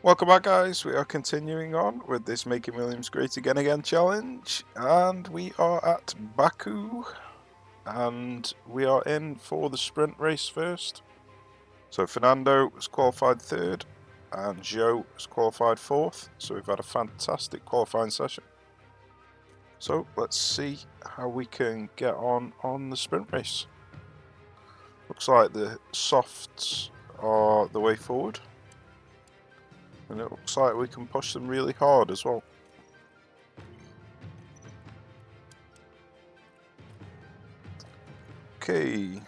Welcome back, guys. We are continuing on with this Making Williams Great Again challenge, and we are at Baku, and we are in for the sprint race first. So Fernando has qualified third, and Joe has qualified fourth, so we've had a fantastic qualifying session. So let's see how we can get on the sprint race. Looks like the softs are the way forward. And it looks like we can push them really hard as well. Okay.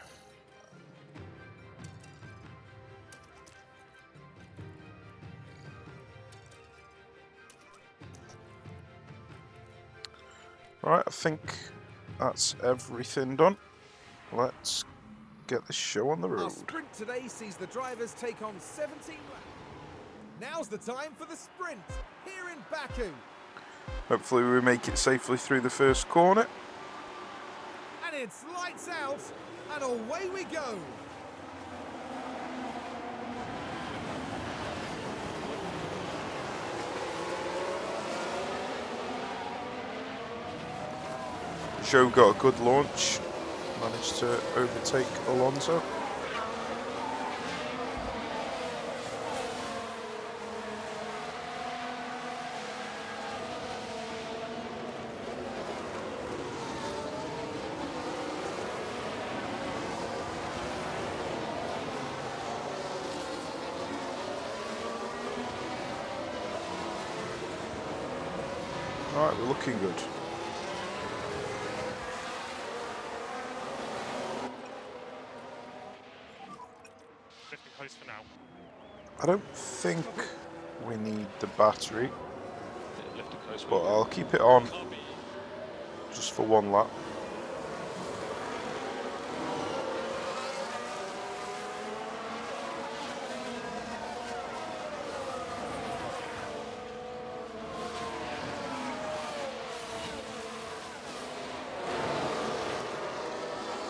Right, I think that's everything done. Let's get the show on the road. Our sprint today sees the drivers take on 17 laps. Now's the time for the sprint here in Baku. Hopefully we make it safely through the first corner. And it's lights out and away we go. Joe got a good launch, managed to overtake Alonso. Alright, we're looking good. For now. I don't think we need the battery, but I'll keep it on just for one lap.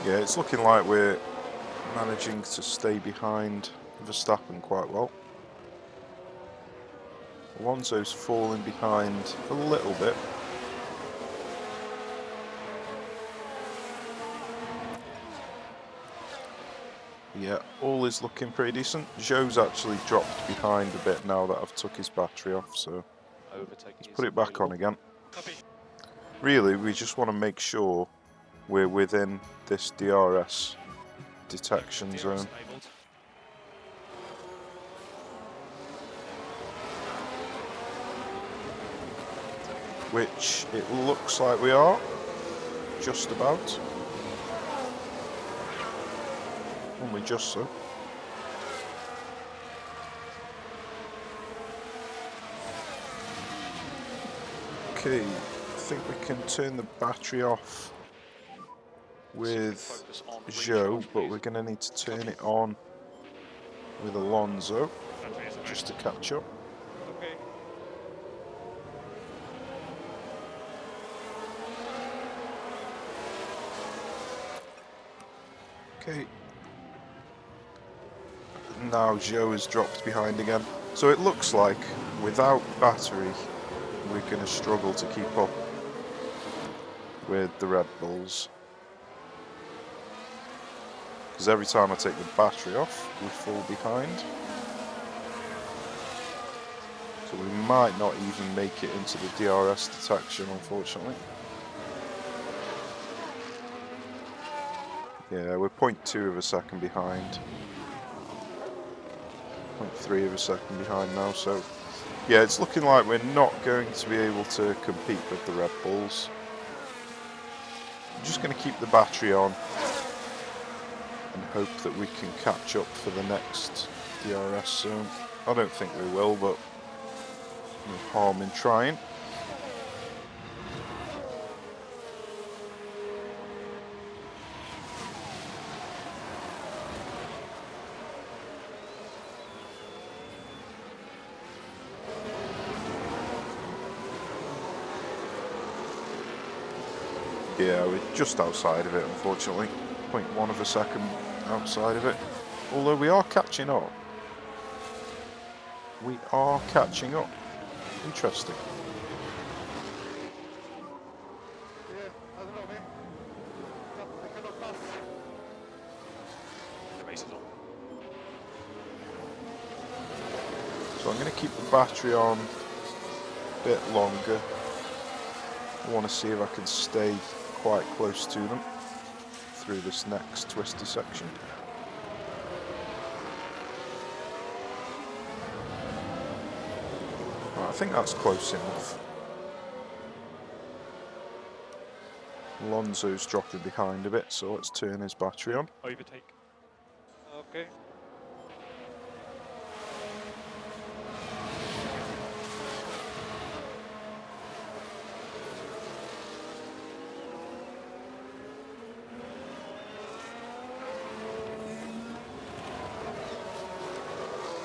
Yeah, it's looking like we're managing to stay behind Verstappen quite well. Alonso's falling behind a little bit. Yeah, all is looking pretty decent. Joe's actually dropped behind a bit now that I've took his battery off, so let's put it back on again. Really, we just want to make sure we're within this DRS detection zone. Which it looks like we are, just about. Only just so. Okay, I think we can turn the battery off with Joe, but we're going to need to turn it on with Alonso just to catch up. Okay. Now Joe has dropped behind again. So it looks like without battery we're going to struggle to keep up with the Red Bulls. Because every time I take the battery off, we fall behind. So we might not even make it into the DRS detection, unfortunately. Yeah, we're 0.2 of a second behind. 0.3 of a second behind now, so yeah, it's looking like we're not going to be able to compete with the Red Bulls. I'm just going to keep the battery on and hope that we can catch up for the next DRS zone. I don't think we will, but no harm in trying. Yeah, we're just outside of it, unfortunately. 0.1 of a second outside of it. Although we are catching up. we are catching up. Interesting. The race is on. So I'm going to keep the battery on a bit longer. I want to see if I can stay quite close to them through this next twisty section. Right, I think that's close enough. Alonso's dropping behind a bit, so let's turn his battery on. Overtake. Okay.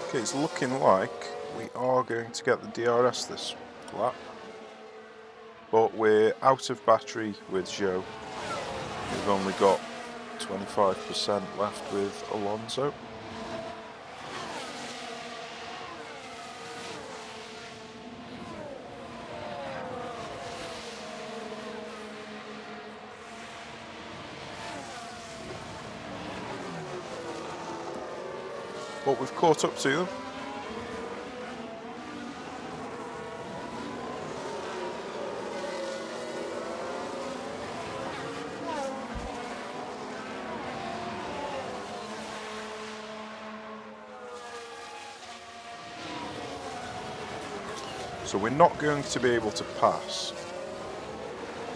Okay, it's looking like we are going to get the DRS this lap. But we're out of battery with Zhou. We've only got 25% left with Alonso. But we've caught up to them. So we're not going to be able to pass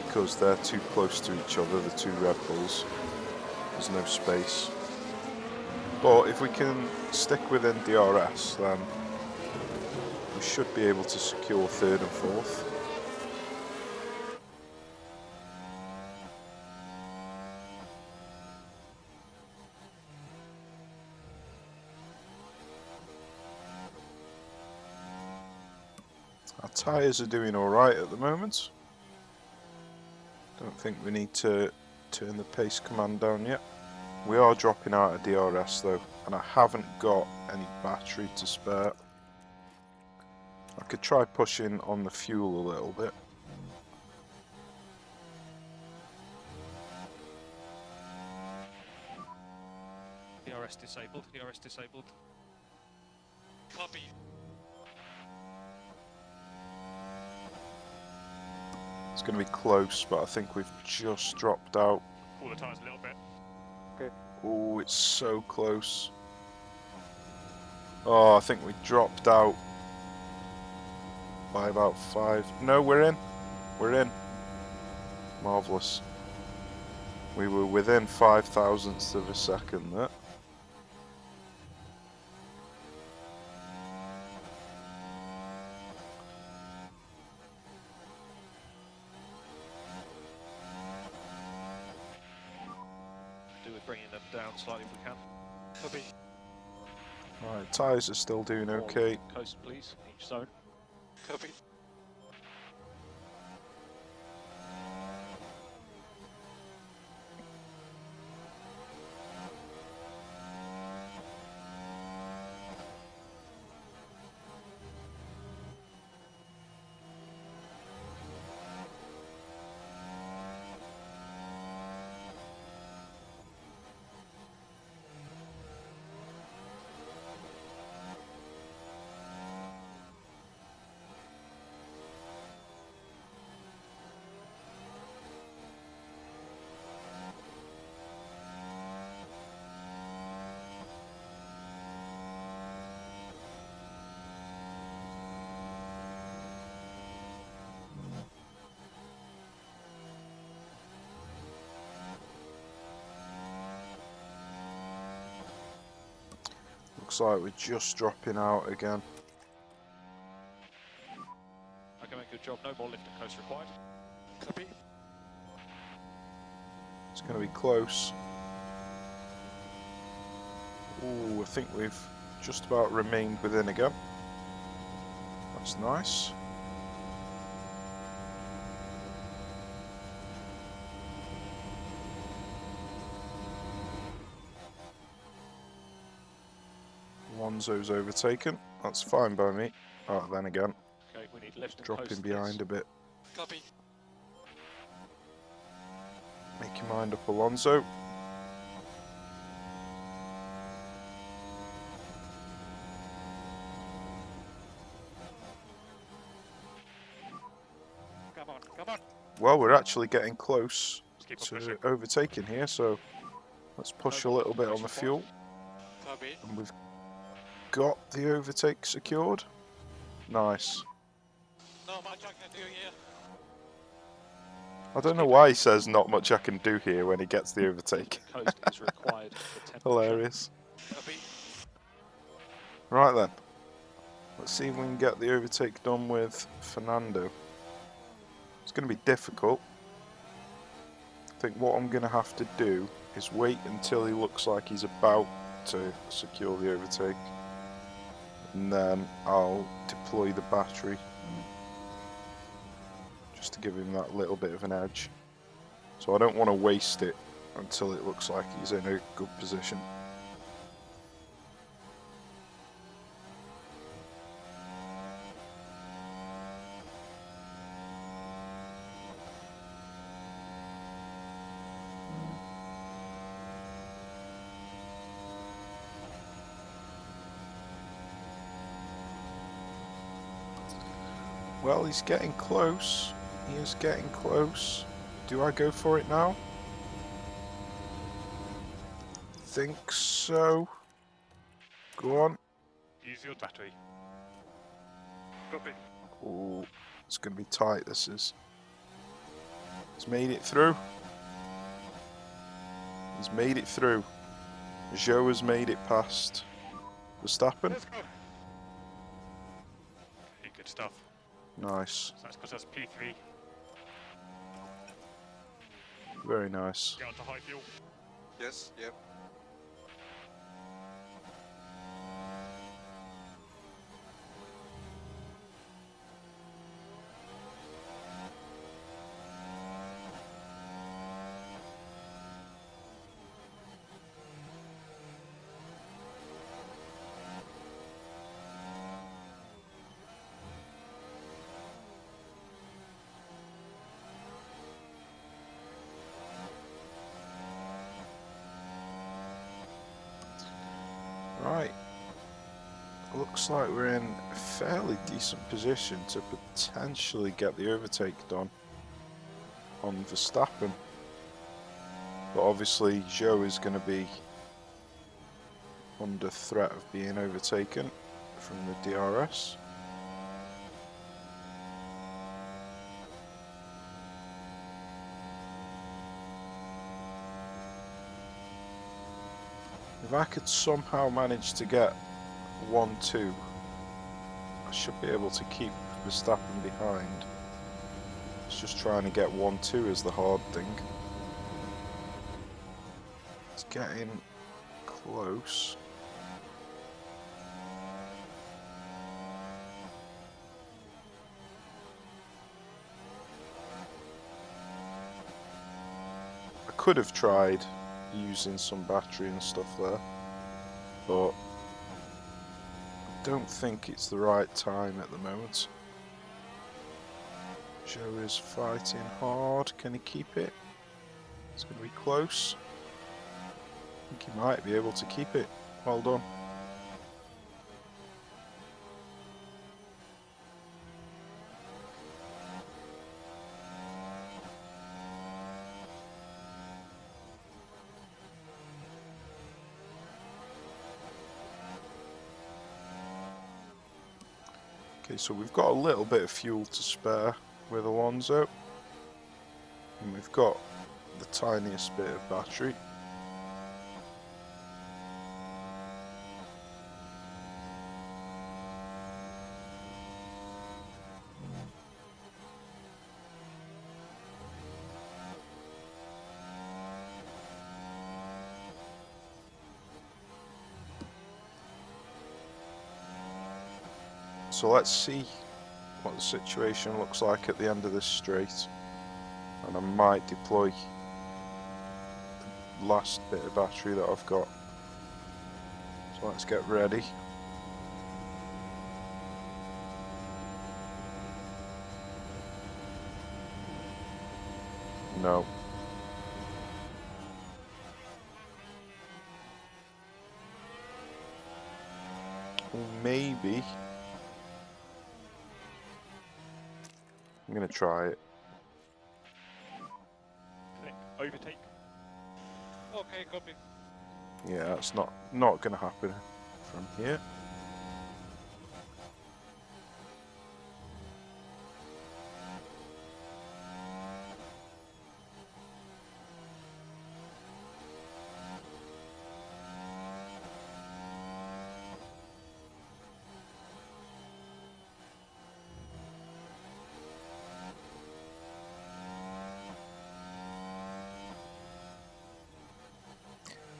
because they're too close to each other, the two Red Bulls. There's no space. But if we can stick within DRS, then we should be able to secure third and fourth. Our tyres are doing alright at the moment. Don't think we need to turn the pace command down yet. We are dropping out of DRS though, and I haven't got any battery to spare. I could try pushing on the fuel a little bit. DRS disabled. DRS disabled. Copy. It's going to be close, but I think we've just dropped out. All the tyres a little bit. Oh, it's so close. Oh, I think we dropped out by about 5. No, we're in. We're in. Marvellous. We were within 5 thousandths of a second there. Do with bringing them down slightly if we can. Copy. Right, tyres are still doing okay. Coast, please. Each zone. Copy. Looks like we're just dropping out again. Okay, mate, good job. No more lift and coast required. Copy. It's going to be close. Ooh, I think we've just about remained within again. That's nice. Alonso's overtaken. That's fine by me. Oh, then again, Okay, we need lift and dropping coast behind this. a bit. Copy. Make your mind up, Alonso. Come on, come on. Well, we're actually getting close Let's keep on to pushing. overtaking here, so let's push a little bit on the fuel. Copy. And we've got the overtake secured. Nice. Not much I can do here. I don't know why he says not much I can do here when he gets the overtake. Coast is required for temperature. Hilarious. Copy. Right then. Let's see if we can get the overtake done with Fernando. It's going to be difficult. I think what I'm going to have to do is wait until he looks like he's about to secure the overtake. And then I'll deploy the battery. Just to give him that little bit of an edge. So I don't want to waste it until it looks like he's in a good position. Well, he's getting close. He is getting close. Do I go for it now? Think so. Go on. Use your battery. Copy. Oh, it's going to be tight, this is. He's made it through. He's made it through. Zhou has made it past Verstappen. Let's go. Okay, good stuff. Nice. So that's got us P3. Very nice. Get onto high fuel. Yes, yep. Right. Looks like we're in a fairly decent position to potentially get the overtake done on Verstappen. But obviously Zhou is going to be under threat of being overtaken from the DRS. If I could somehow manage to get 1-2, I should be able to keep Verstappen behind. It's just trying to get 1-2 is the hard thing. It's getting close. I could have tried using some battery and stuff there, but I don't think it's the right time at the moment. Zhou is fighting hard. Can he keep it? It's going to be close. I think he might be able to keep it. Well done. Okay, so we've got a little bit of fuel to spare with Alonso, and we've got the tiniest bit of battery. So let's see what the situation looks like at the end of this straight, and I might deploy the last bit of battery that I've got. So let's get ready. No. Or maybe. I'm gonna try it. Click overtake. Okay, copy. Yeah, it's not gonna happen from here.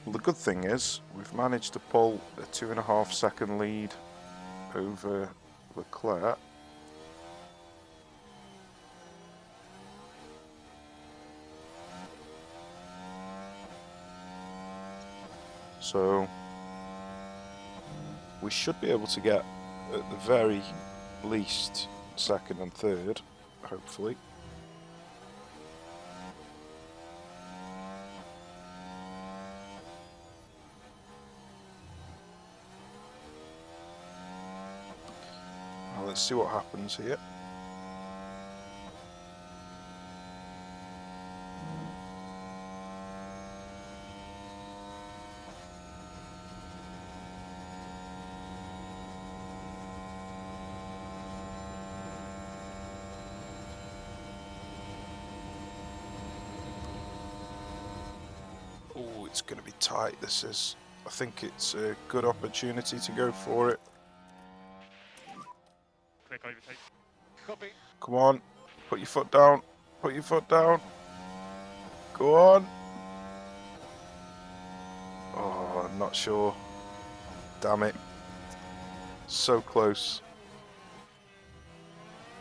Well, the good thing is we've managed to pull a 2.5 second lead over Leclerc. So we should be able to get at the very least second and third, hopefully. Well, let's see what happens here. Oh, it's going to be tight. This is. I think it's a good opportunity to go for it. Click overtake. Copy. Come on, put your foot down. Put your foot down. Go on. Oh, I'm not sure. Damn it. So close.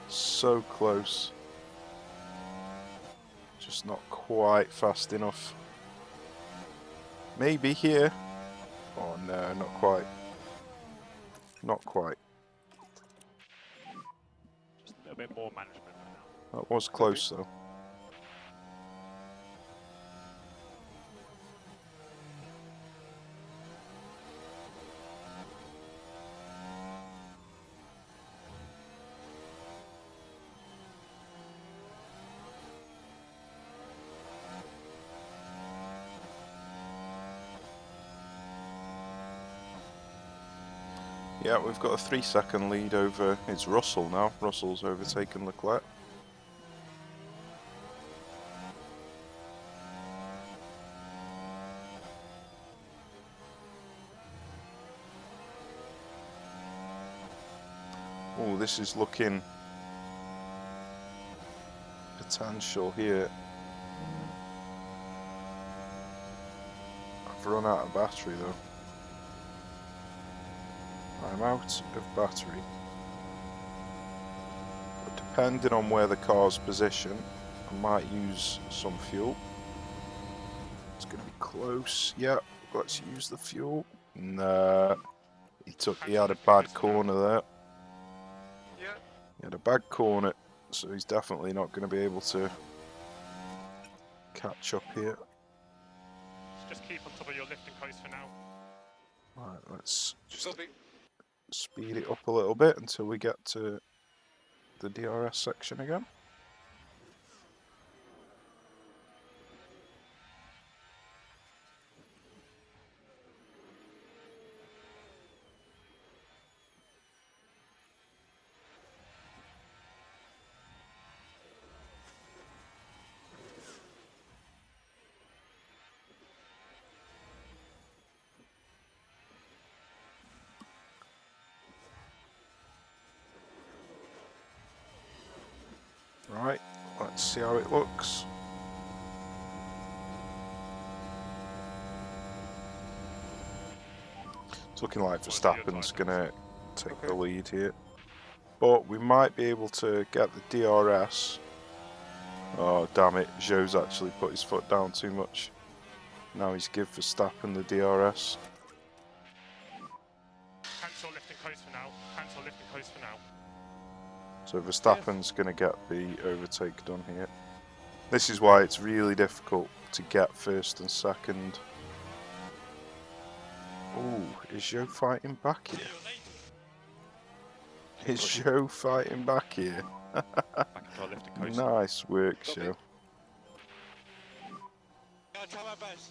So close. Just not quite fast enough. Maybe here. Oh no, not quite. Not quite. Just a little bit more management right now. That was close though. Yeah, we've got a 3 second lead over, it's Russell now. Russell's overtaken Leclerc. Oh, this is looking potential here. I've run out of battery though. I'm out of battery. But depending on where the car's positioned, I might use some fuel. It's going to be close. Yeah, let's use the fuel. Nah, he had a bad corner there. Yeah. He had a bad corner, so he's definitely not going to be able to catch up here. Just keep on top of your lift and coast for now. Right, let's just Copy. speed it up a little bit until we get to the DRS section again. Right, let's see how it looks. It's looking like Verstappen's gonna take the lead here. But we might be able to get the DRS. Oh damn it, Zhou's actually put his foot down too much. Now he's give Verstappen the DRS. Cancel lift and coast for now. Cancel lift and coast for now. So Verstappen's gonna get the overtake done here. This is why it's really difficult to get first and second. Oh, is Joe fighting back here? Is Joe fighting back here? Back into our lifting coast. Nice work, Copy. Joe. I'll try my best.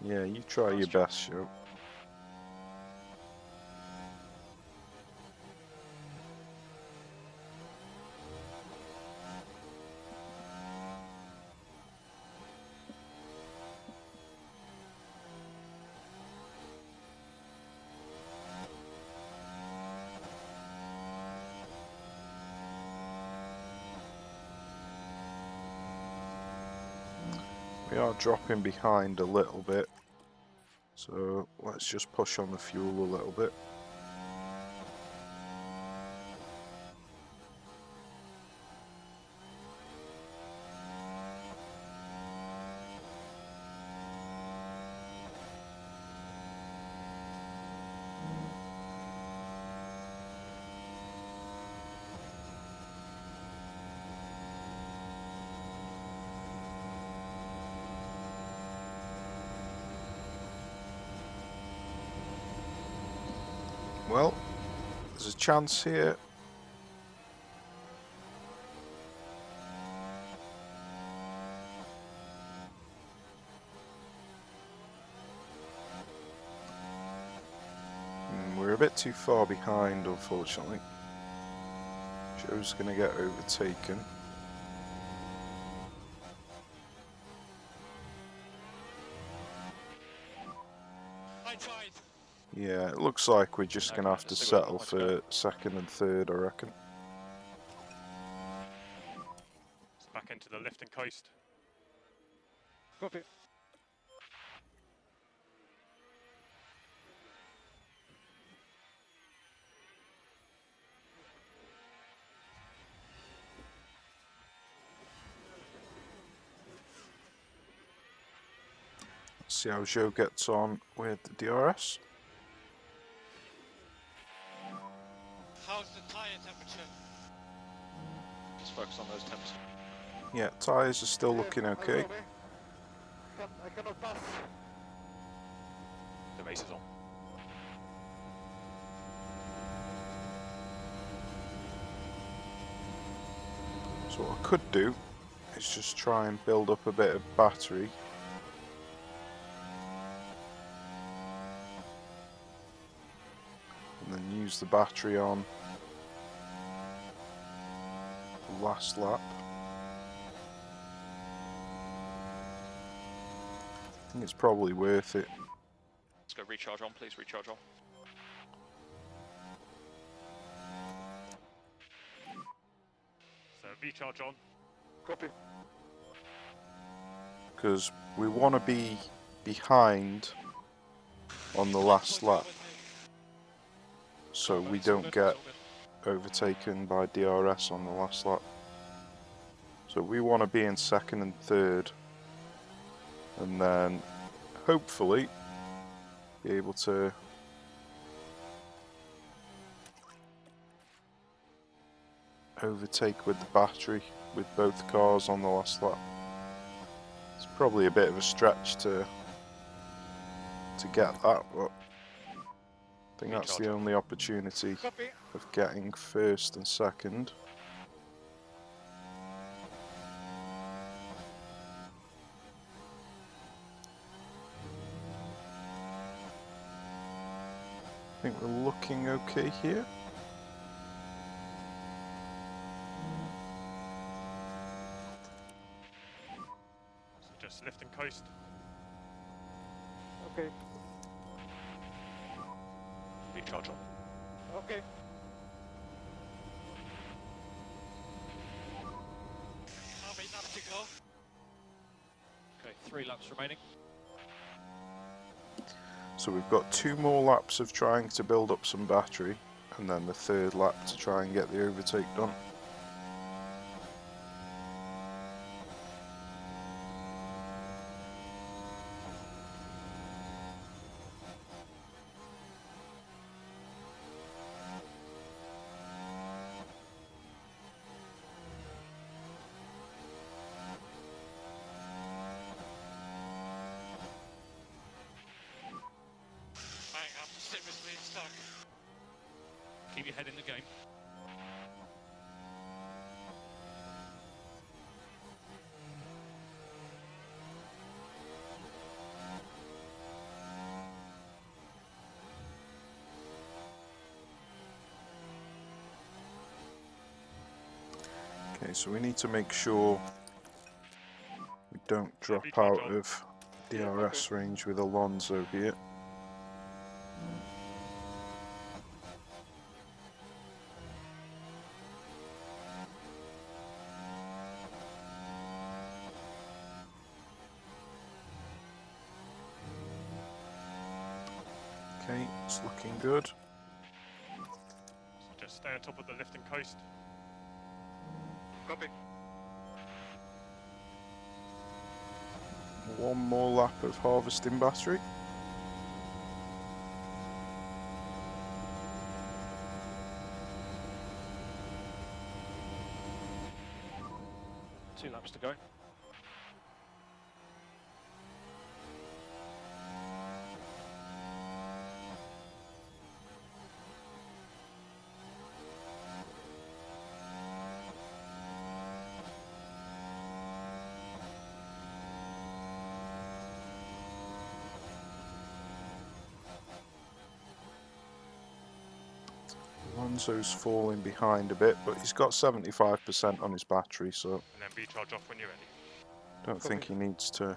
Yeah, you try Nice your job. best, Joe. We are dropping behind a little bit, so let's just push on the fuel a little bit. Well, there's a chance here. We're a bit too far behind, unfortunately. Joe's going to get overtaken. I tried. Yeah, it looks like we're just No, going to have Commander, to still got a settle lot to go. for second and third, I reckon. It's back into the lifting coast. Copy. Let's see how Joe gets on with the DRS. How's the tire temperature? Just focus on those temps. Yeah, tyres are still looking okay. I cannot pass. The race is on. So what I could do is just try and build up a bit of battery. And then use the battery on the last lap. I think it's probably worth it. Let's go recharge on, please. Recharge on. So recharge on. Copy. Because we want to be behind on the last lap, so we It's all don't good, get it's all good. overtaken by DRS on the last lap. So we want to be in second and third, and then hopefully be able to overtake with the battery with both cars on the last lap. It's probably a bit of a stretch to get that, but I think that's the only opportunity Copy. of getting first and second. I think we're looking okay here. So just lifting coast. Okay. Recharge on. Okay. How many laps to go? Okay, 3 laps remaining. So we've got 2 more laps of trying to build up some battery, and then the third lap to try and get the overtake done. stuck. Keep your head in the game. Okay, so we need to make sure we don't drop Every time, out John. of DRS range with Alonso here. Okay, it's looking good. So just stay on top of the lift and coast. Copy. One more lap of harvesting battery. Two laps to go. Alonso's falling behind a bit, but he's got 75% on his battery, so And then recharge off when you're ready. don't think he needs to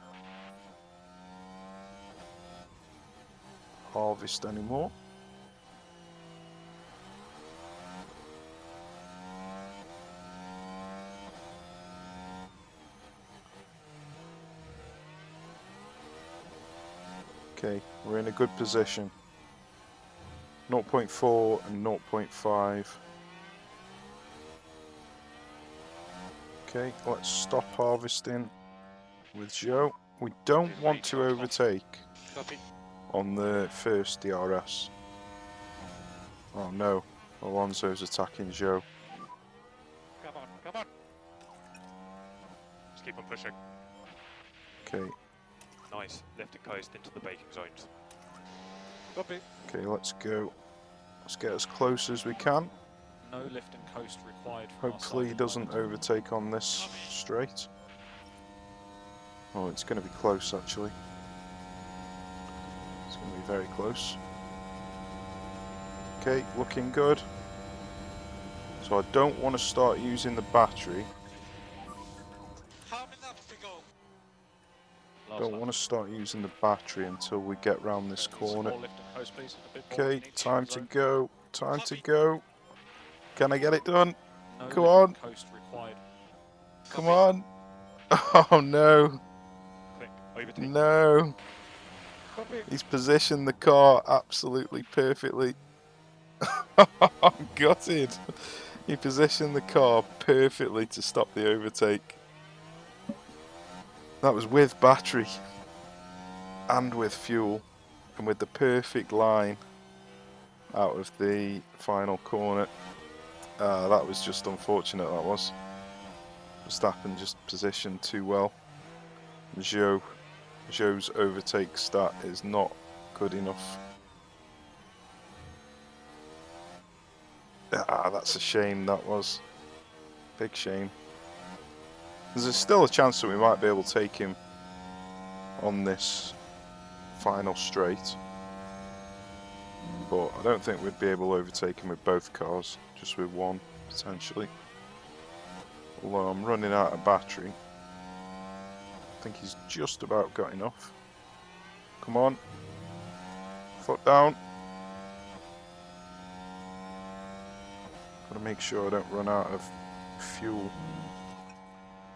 harvest anymore. Okay, we're in a good position. 0.4 and 0.5. Okay, let's stop harvesting with Joe. We don't want to overtake Copy. on the first DRS. Oh no, Alonso's attacking Joe. Come on, come on. Just keep on pushing. Okay, Nice. Lift and coast into the baking zones. Copy. okay, let's go. Let's get as close as we can. No lift and coast required from our Hopefully side he at the doesn't moment. overtake on this straight. Oh, it's going to be close actually. It's going to be very close. Okay, looking good. So I don't want to start using the battery. How many laps to go? Last Don't lap. want to start using the battery until we get round this Okay, some corner. more lift and coast, please. A bit more Okay, in each time to zone. go. Time to go. Can I get it done? No Come lift on. and coast required. Come on. Oh no. Quick, overtake. No. Copy. He's positioned the car absolutely perfectly. I'm gutted. He positioned the car perfectly to stop the overtake. That was with battery and with fuel and with the perfect line out of the final corner. That was just unfortunate, that was. Verstappen just positioned too well. Joe's overtake stat is not good enough. That's a shame, that was. Big shame. There's still a chance that we might be able to take him on this final straight. But I don't think we'd be able to overtake him with both cars, just with one, potentially. Although I'm running out of battery. I think he's just about got enough. Come on. Foot down. Gotta make sure I don't run out of fuel.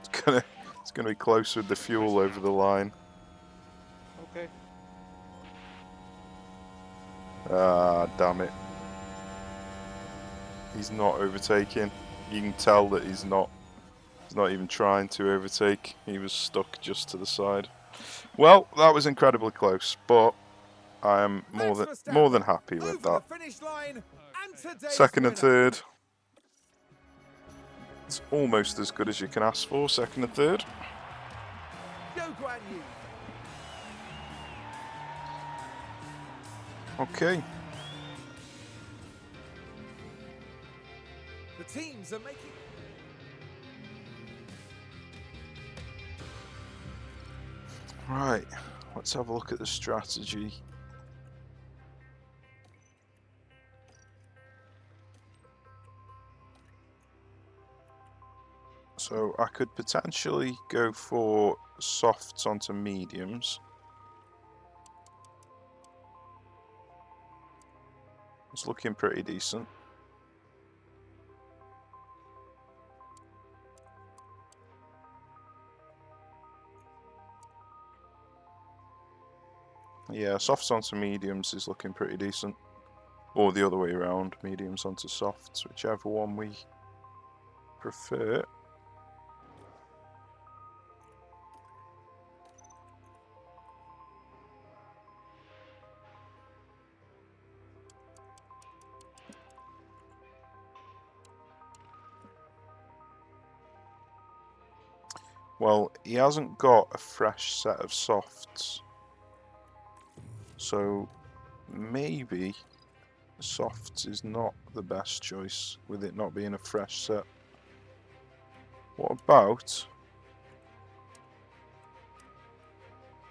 It's gonna be close with the fuel over the line. Okay. Ah, damn it. He's not overtaking. You can tell that he's not even trying to overtake. He was stuck just to the side. Well, that was incredibly close, but I am more than happy with Over that. the finish line, and today's Second and winner. third. It's almost as good as you can ask for, second and third. Zhou Guan Yu. Okay. The teams are making... Right, let's have a look at the strategy. So I could potentially go for softs onto mediums. It's looking pretty decent. Yeah, softs onto mediums is looking pretty decent. Or the other way around, mediums onto softs, whichever one we prefer. Well, he hasn't got a fresh set of softs. So maybe softs is not the best choice with it not being a fresh set. What about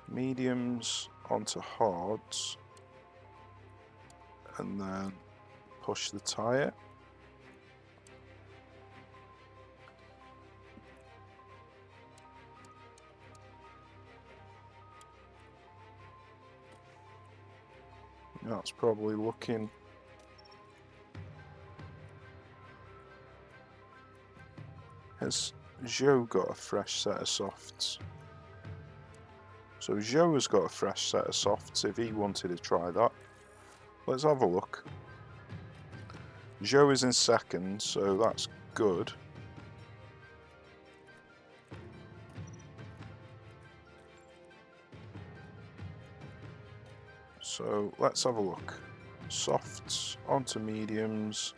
mediums onto hards and then push the tyre? That's probably looking... Has Zhou got a fresh set of softs? So Zhou has got a fresh set of softs if he wanted to try that. Let's have a look. Zhou is in second, so that's good. So let's have a look. Softs onto mediums.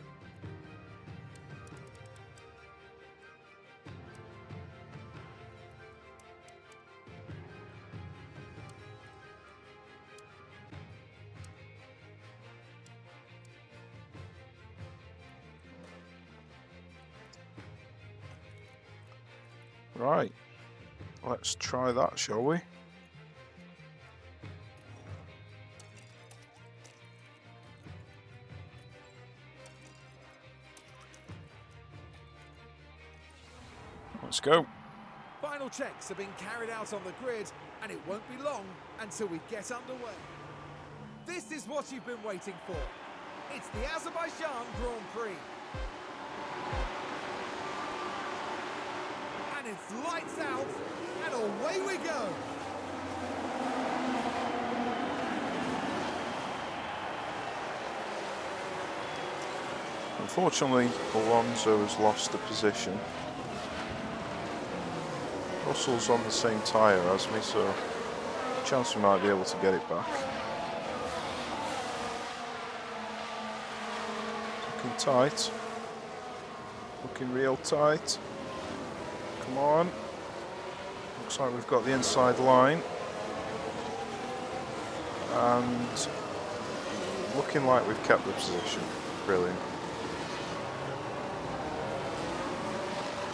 Right, let's try that, shall we? Let's go. Final checks are being carried out on the grid, and it won't be long until we get underway. This is what you've been waiting for. It's the Azerbaijan Grand Prix. And it's lights out, and away we go. Unfortunately, Alonso has lost a position. Russell's on the same tyre as me, so chance we might be able to get it back. Looking tight. Looking real tight. Come on. Looks like we've got the inside line. And looking like we've kept the position. Brilliant.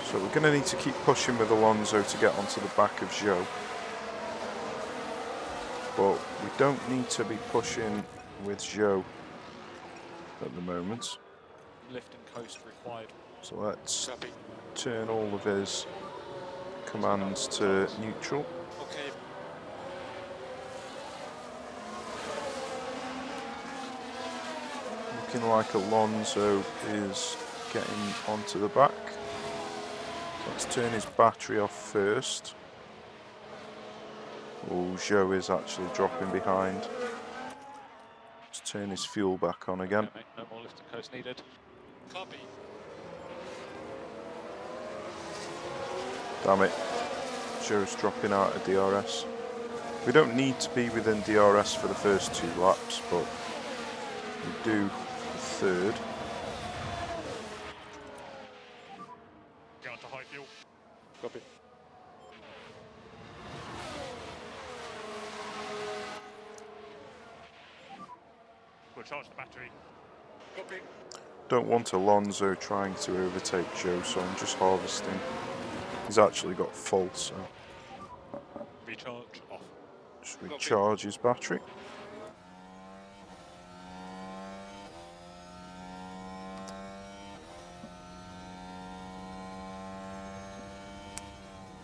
So we're going to need to keep pushing with Alonso to get onto the back of Zhou. But we don't need to be pushing with Zhou at the moment. Lift and coast required. So let's Copy. turn all of his commands to neutral. Okay. Looking like Alonso is getting onto the back. Let's turn his battery off first. Oh, Zhou is actually dropping behind. Let's turn his fuel back on again. Okay, mate, no more lift and coast needed. Copy. Damn it. Zhou's dropping out of DRS. We don't need to be within DRS for the first 2 laps, but we do the third. Go on to high fuel. Copy. We'll charge the battery. Copy. Don't want Alonso trying to overtake Joe, so I'm just harvesting. He's actually got full, so Recharge off. just recharge his battery.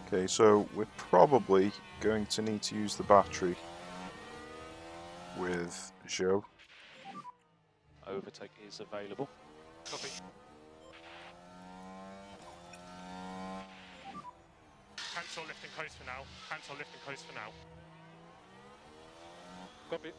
Okay, so we're probably going to need to use the battery with Joe. Overtake is available. Copy. Cancel lifting coast for now. Cancel lifting coast for now. Copy.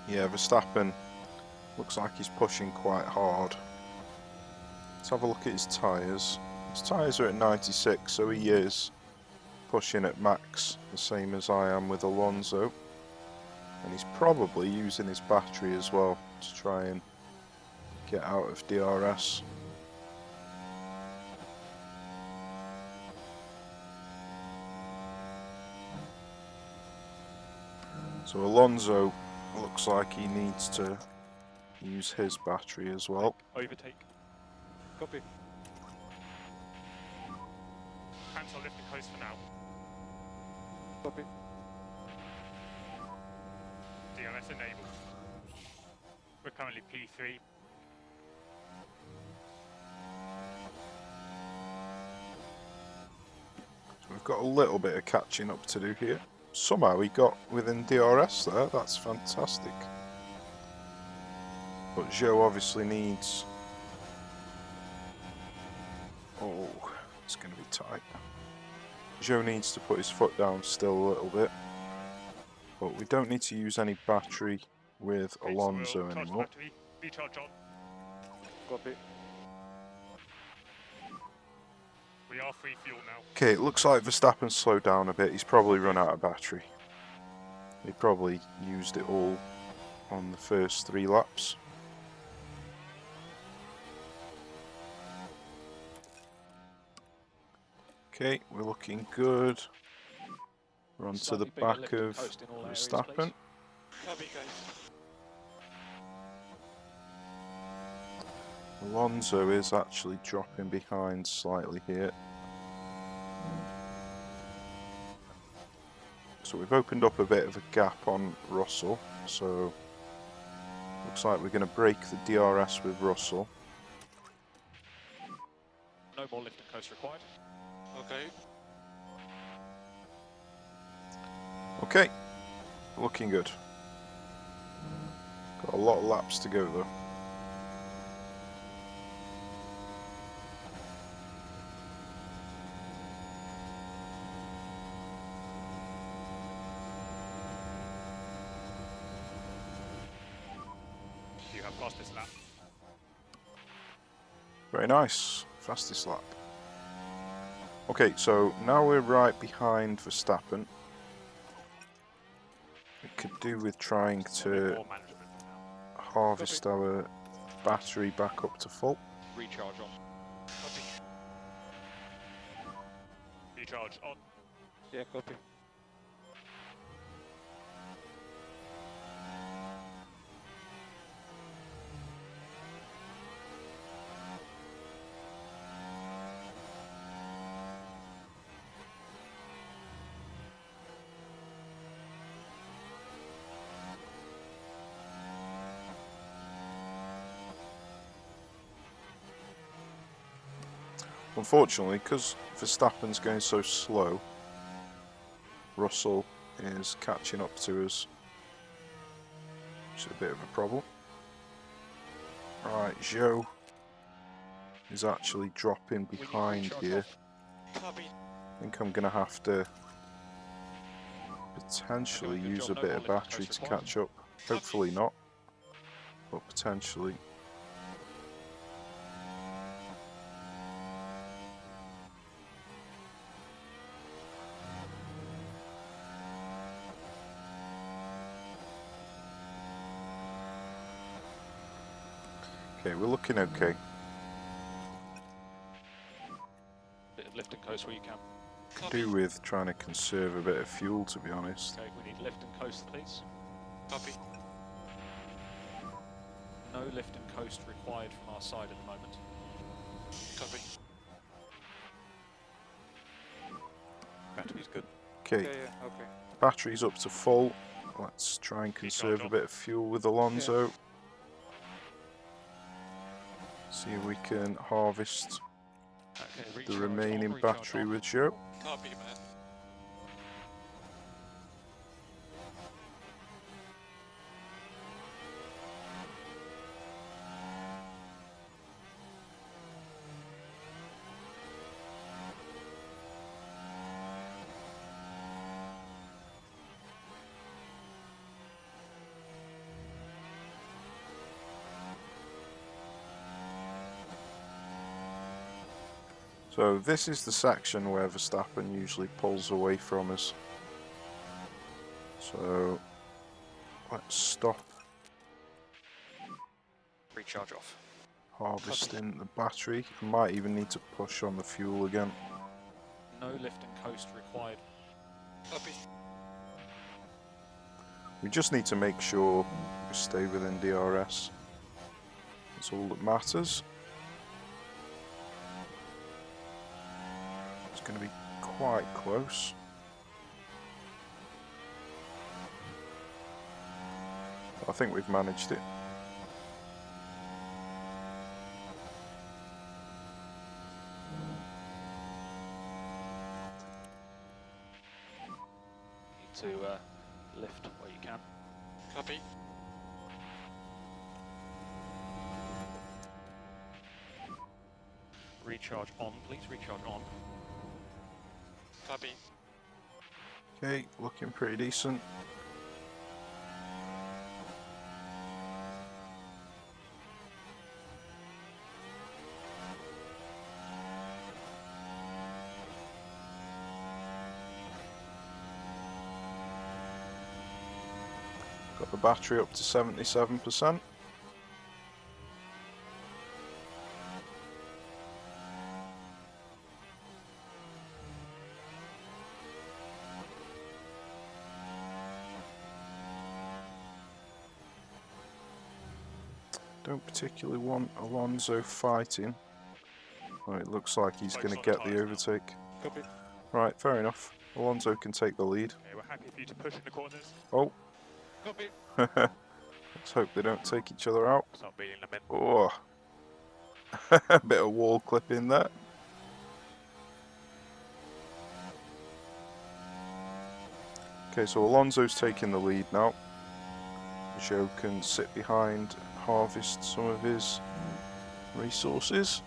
Yeah, Verstappen looks like he's pushing quite hard. Let's have a look at his tyres. His tyres are at 96, so he is pushing at max, the same as I am with Alonso. And he's probably using his battery as well to try and get out of DRS. So Alonso looks like he needs to use his battery as well. Overtake. Copy. Cancel lifting coast for now. Copy. DRS enabled. We're currently P3. So we've got a little bit of catching up to do here. Somehow he got within DRS there, that's fantastic. But Joe obviously needs... Oh, it's going to be tight. Joe needs to put his foot down still a little bit. But we don't need to use any battery with Okay, Alonso so we'll charge anymore. battery, recharge on. Copy. We are free fuel now. Okay, it looks like Verstappen's slowed down a bit. He's probably run out of battery. He probably used it all on the first 3 laps. Okay, we're looking good. We're on to the Slightly bigger back lifting of coast in all areas, Verstappen. please. Copy, guys. Alonso is actually dropping behind slightly here. So we've opened up a bit of a gap on Russell, so looks like we're going to break the DRS with Russell. No more lifting coast required. Okay. Okay, looking good. Got a lot of laps to go though. You have fastest lap. Very nice, fastest lap. Okay, so now we're right behind Verstappen. We could do with trying to More management from now. harvest our battery back up to full. Recharge on. Copy. Recharge on. Yeah, copy. Unfortunately, because Verstappen's going so slow, Russell is catching up to us, which is a bit of a problem. Right, Joe is actually dropping We need behind recharge here. off. Copy. I think I'm going to have to potentially Doing a good use a job, no bit more of lifting battery coast to required. catch up. Hopefully not, but potentially. Okay, we're looking okay. Bit of lift and coast where you can. Could do with trying to conserve a bit of fuel, to be honest. Okay, we need lift and coast, please. Copy. No lift and coast required from our side at the moment. Copy. Battery's good. Okay, Yeah, okay. battery's up to full. Let's try and conserve a bit of fuel with Alonso. See if we can harvest Okay, the recharge remaining on, recharge battery on. with Joe. Copy, man. So this is the section where Verstappen usually pulls away from us. So let's stop Recharge off. harvesting the battery. Might even need to push on the fuel again. No lift and coast required. Copy. We just need to make sure we stay within DRS. That's all that matters. It's going to be quite close. I think we've managed it. Need to lift where you can. Copy. Recharge on, please. Recharge on. Copy. Okay, looking pretty decent. Got the battery up to 77%. Don't particularly want Alonso fighting. Oh, it looks like he's Focus going to on get the tyres now. overtake. Copy. Right, fair enough. Alonso can take the lead. Okay, we're happy for you to push in the corners. Oh, Copy. let's hope they don't take each other out. Start beating them in. Oh, a bit of wall clipping there. Okay, so Alonso's taking the lead now. Joe can sit behind and harvest some of his resources.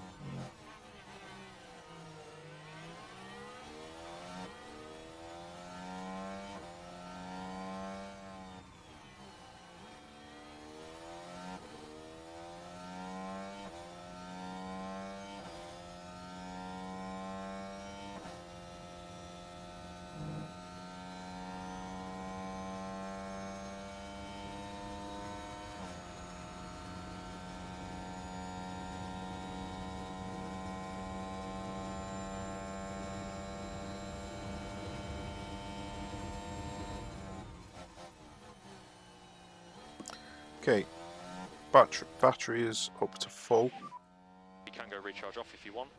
Okay, battery is up to full, You can go recharge off if you want.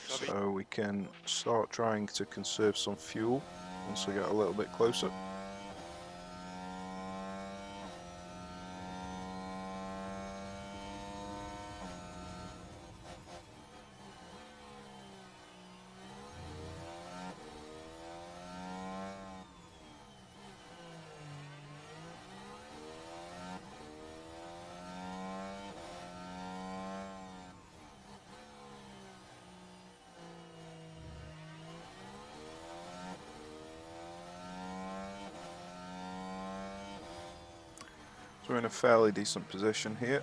Copy. so we can start trying to conserve some fuel once we get a little bit closer. So we're in a fairly decent position here.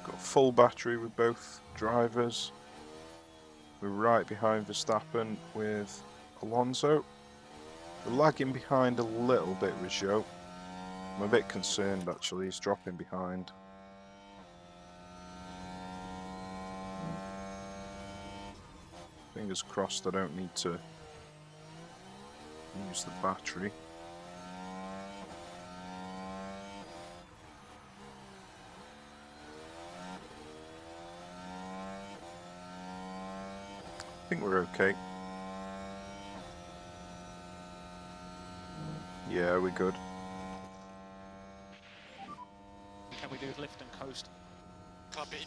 Got full battery with both drivers. We're right behind Verstappen with Alonso. We're lagging behind a little bit with Joe. I'm a bit concerned actually, he's dropping behind. Fingers crossed I don't need to use the battery. I think we're okay. Yeah, we're good. Can we do lift and coast? Copy.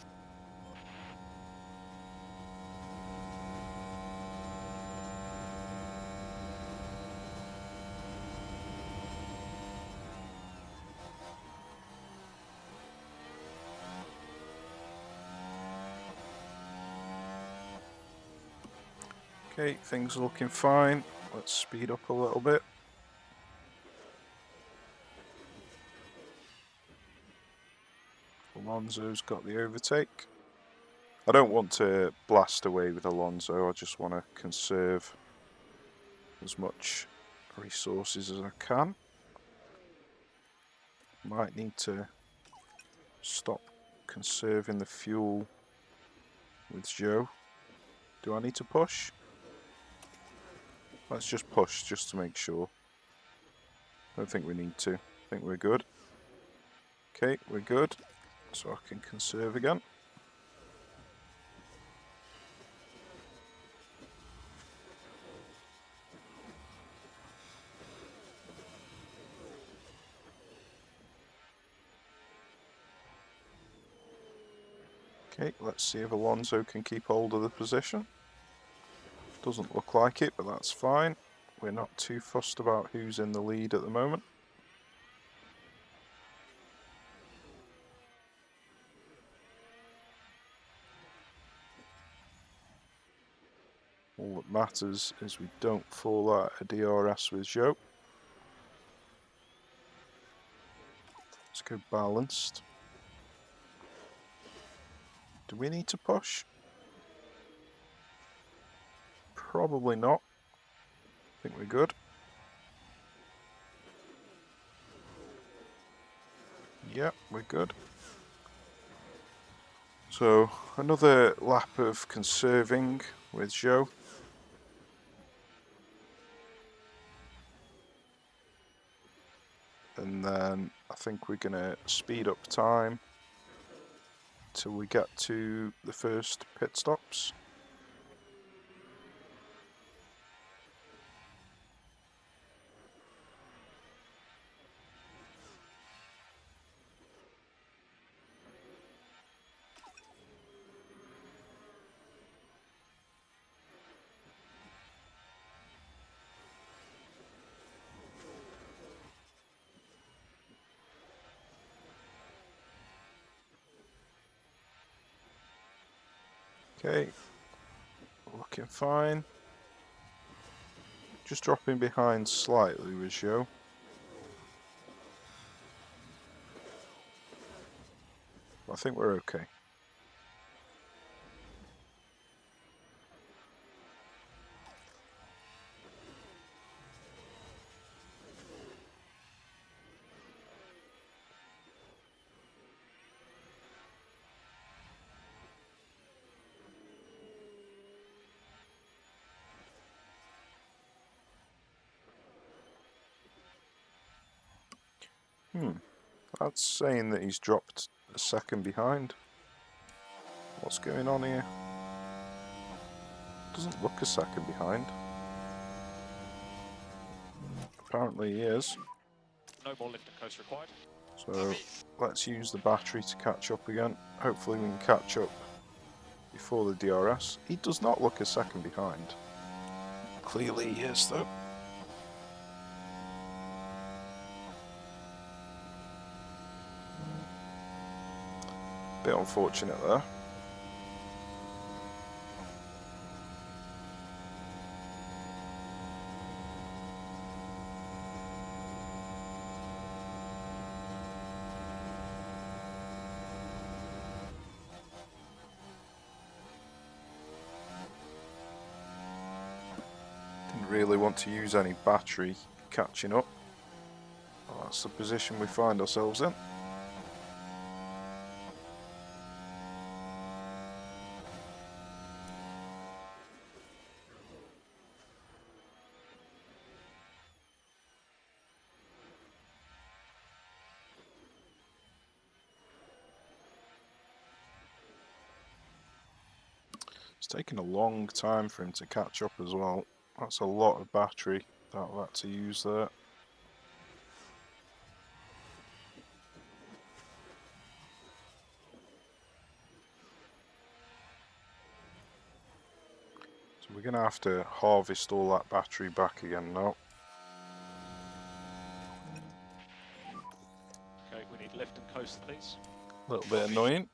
Okay, things are looking fine. Let's speed up a little bit. Alonso's got the overtake. I don't want to blast away with Alonso, I just want to conserve as much resources as I can. Might need to stop conserving the fuel with Joe. Do I need to push? Let's just push just to make sure. Don't think we need to. I think we're good. Okay, we're good. So I can conserve again. Okay, let's see if Alonso can keep hold of the position. Doesn't look like it, but that's fine. We're not too fussed about who's in the lead at the moment. All that matters is we don't fall out a DRS with Joe. Let's go balanced. Do we need to push? Probably not. I think we're good. Yeah, we're good. So, another lap of conserving with Joe. And then I think we're going to speed up time till we get to the first pit stops. Okay, looking fine. Just dropping behind slightly with Joe. I think we're okay. That's saying that he's dropped a second behind. What's going on here? Doesn't look a second behind. Apparently he is. No more lift and coast required. So let's use the battery to catch up again. Hopefully we can catch up before the DRS. He does not look a second behind. Clearly he is though. Bit unfortunate there. Didn't really want to use any battery catching up. Well, that's the position we find ourselves in. It's taken a long time for him to catch up as well. That's a lot of battery that I've had to use there. So we're going to have to harvest all that battery back again now. Okay, we need lift and coast, please. A little bit annoying.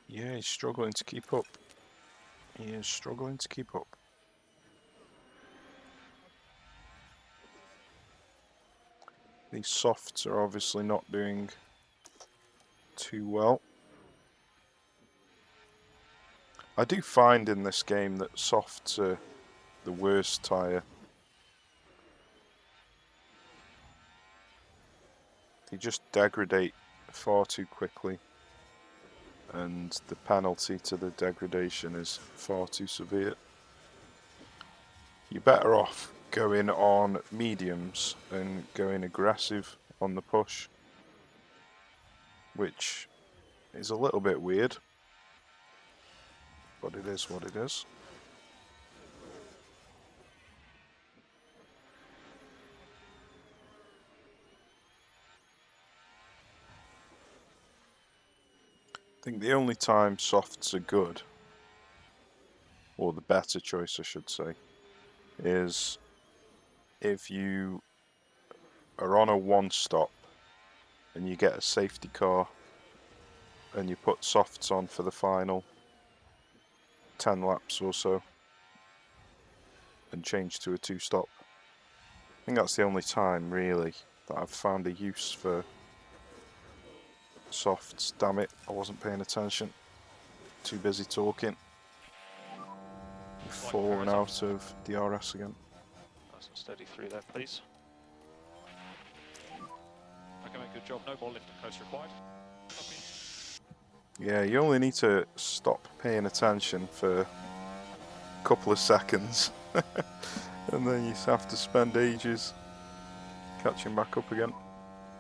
Yeah, he's struggling to keep up. He is struggling to keep up. These softs are obviously not doing too well. I do find in this game that softs are the worst tyre. They just degrade far too quickly, and the penalty to the degradation is far too severe. You're better off going on mediums and going aggressive on the push, which is a little bit weird, but it is what it is. I think the only time softs are good, or the better choice I should say, is if you are on a one stop and you get a safety car and you put softs on for the final 10 laps or so and change to a two stop. I think that's the only time really that I've found a use for softs. Damn it, I wasn't paying attention. Too busy talking. We've fallen out of DRS again. Nice and steady through there, please. Okay, mate, good job. No more lift and coast required. Copy. Yeah, you only need to stop paying attention for a couple of seconds and then you have to spend ages catching back up again.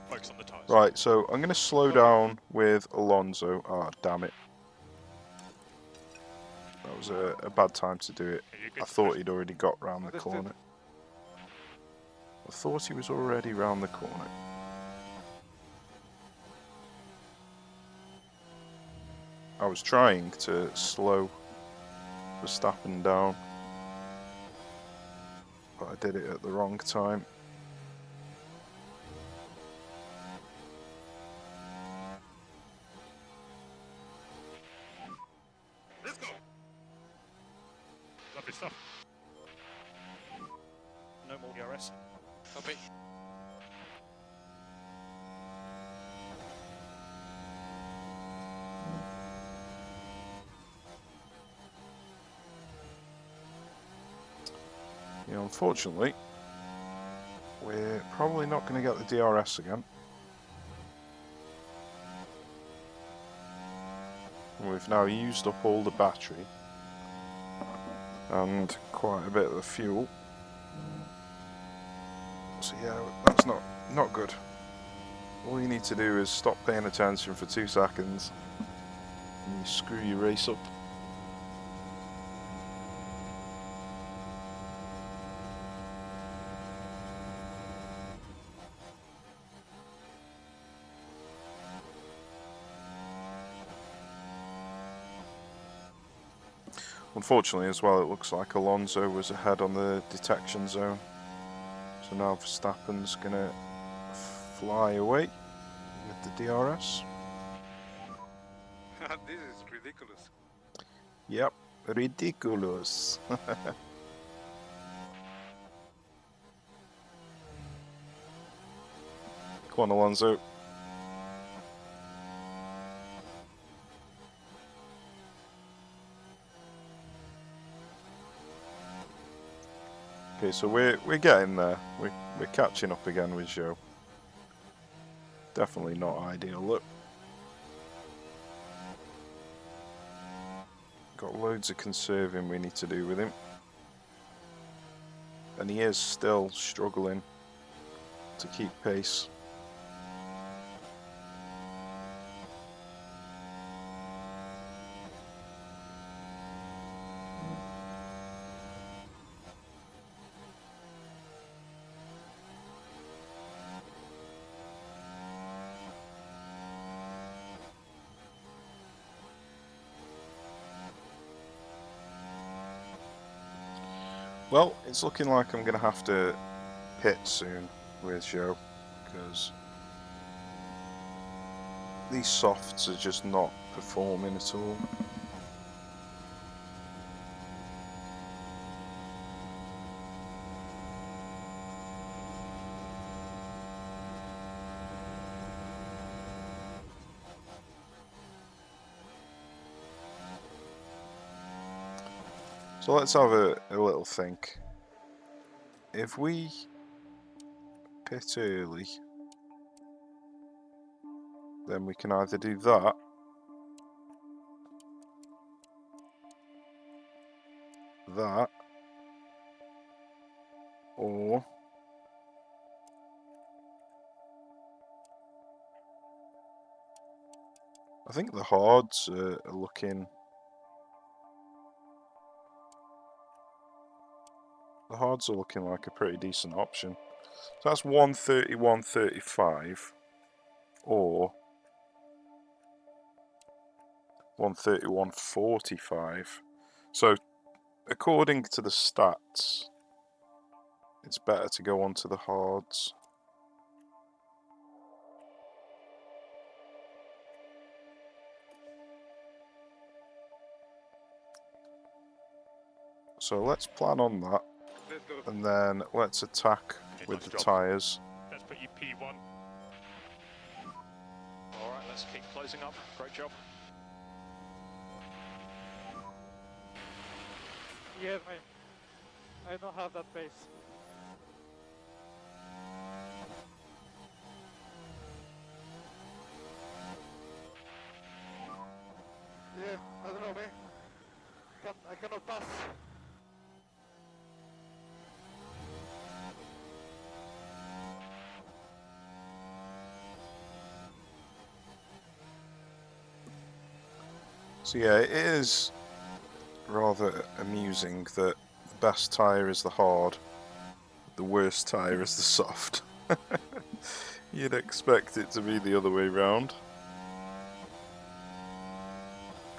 Focus on the tyres. Right, so I'm going to slow down with Alonso. Ah, damn it. That was a bad time to do it. Okay, you're good I to thought push. he'd already got round the corner. I thought he was already round the corner. I was trying to slow Verstappen down, but I did it at the wrong time. Let's go. Lovely stuff. No more DRS. Copy. You know, unfortunately, we're probably not going to get the DRS again. We've now used up all the battery and quite a bit of the fuel. So yeah, that's not good. All you need to do is stop paying attention for 2 seconds and you screw your race up. Unfortunately as well, it looks like Alonso was ahead on the detection zone. So now Verstappen's gonna fly away with the DRS. This is ridiculous. Yep, ridiculous. Come on, Alonso. Okay, so we're getting there. We're catching up again with Zhou. Definitely not ideal. Look, got loads of conserving we need to do with him, and he is still struggling to keep pace. Well, it's looking like I'm going to have to pit soon with Zhou, because these softs are just not performing at all. So let's have a little think. If we pit early, then we can either do that, or I think the hards are looking. The hards are looking like a pretty decent option. So that's 131.35 or 131.45. So according to the stats, it's better to go on to the hards. So let's plan on that, and then let's attack with the tyres. Let's put you P1. Alright, let's keep closing up. Great job. Yeah, I don't have that pace. Yeah, I don't know, man. I cannot pass. So yeah, it is rather amusing that the best tyre is the hard, the worst tyre is the soft. You'd expect it to be the other way round,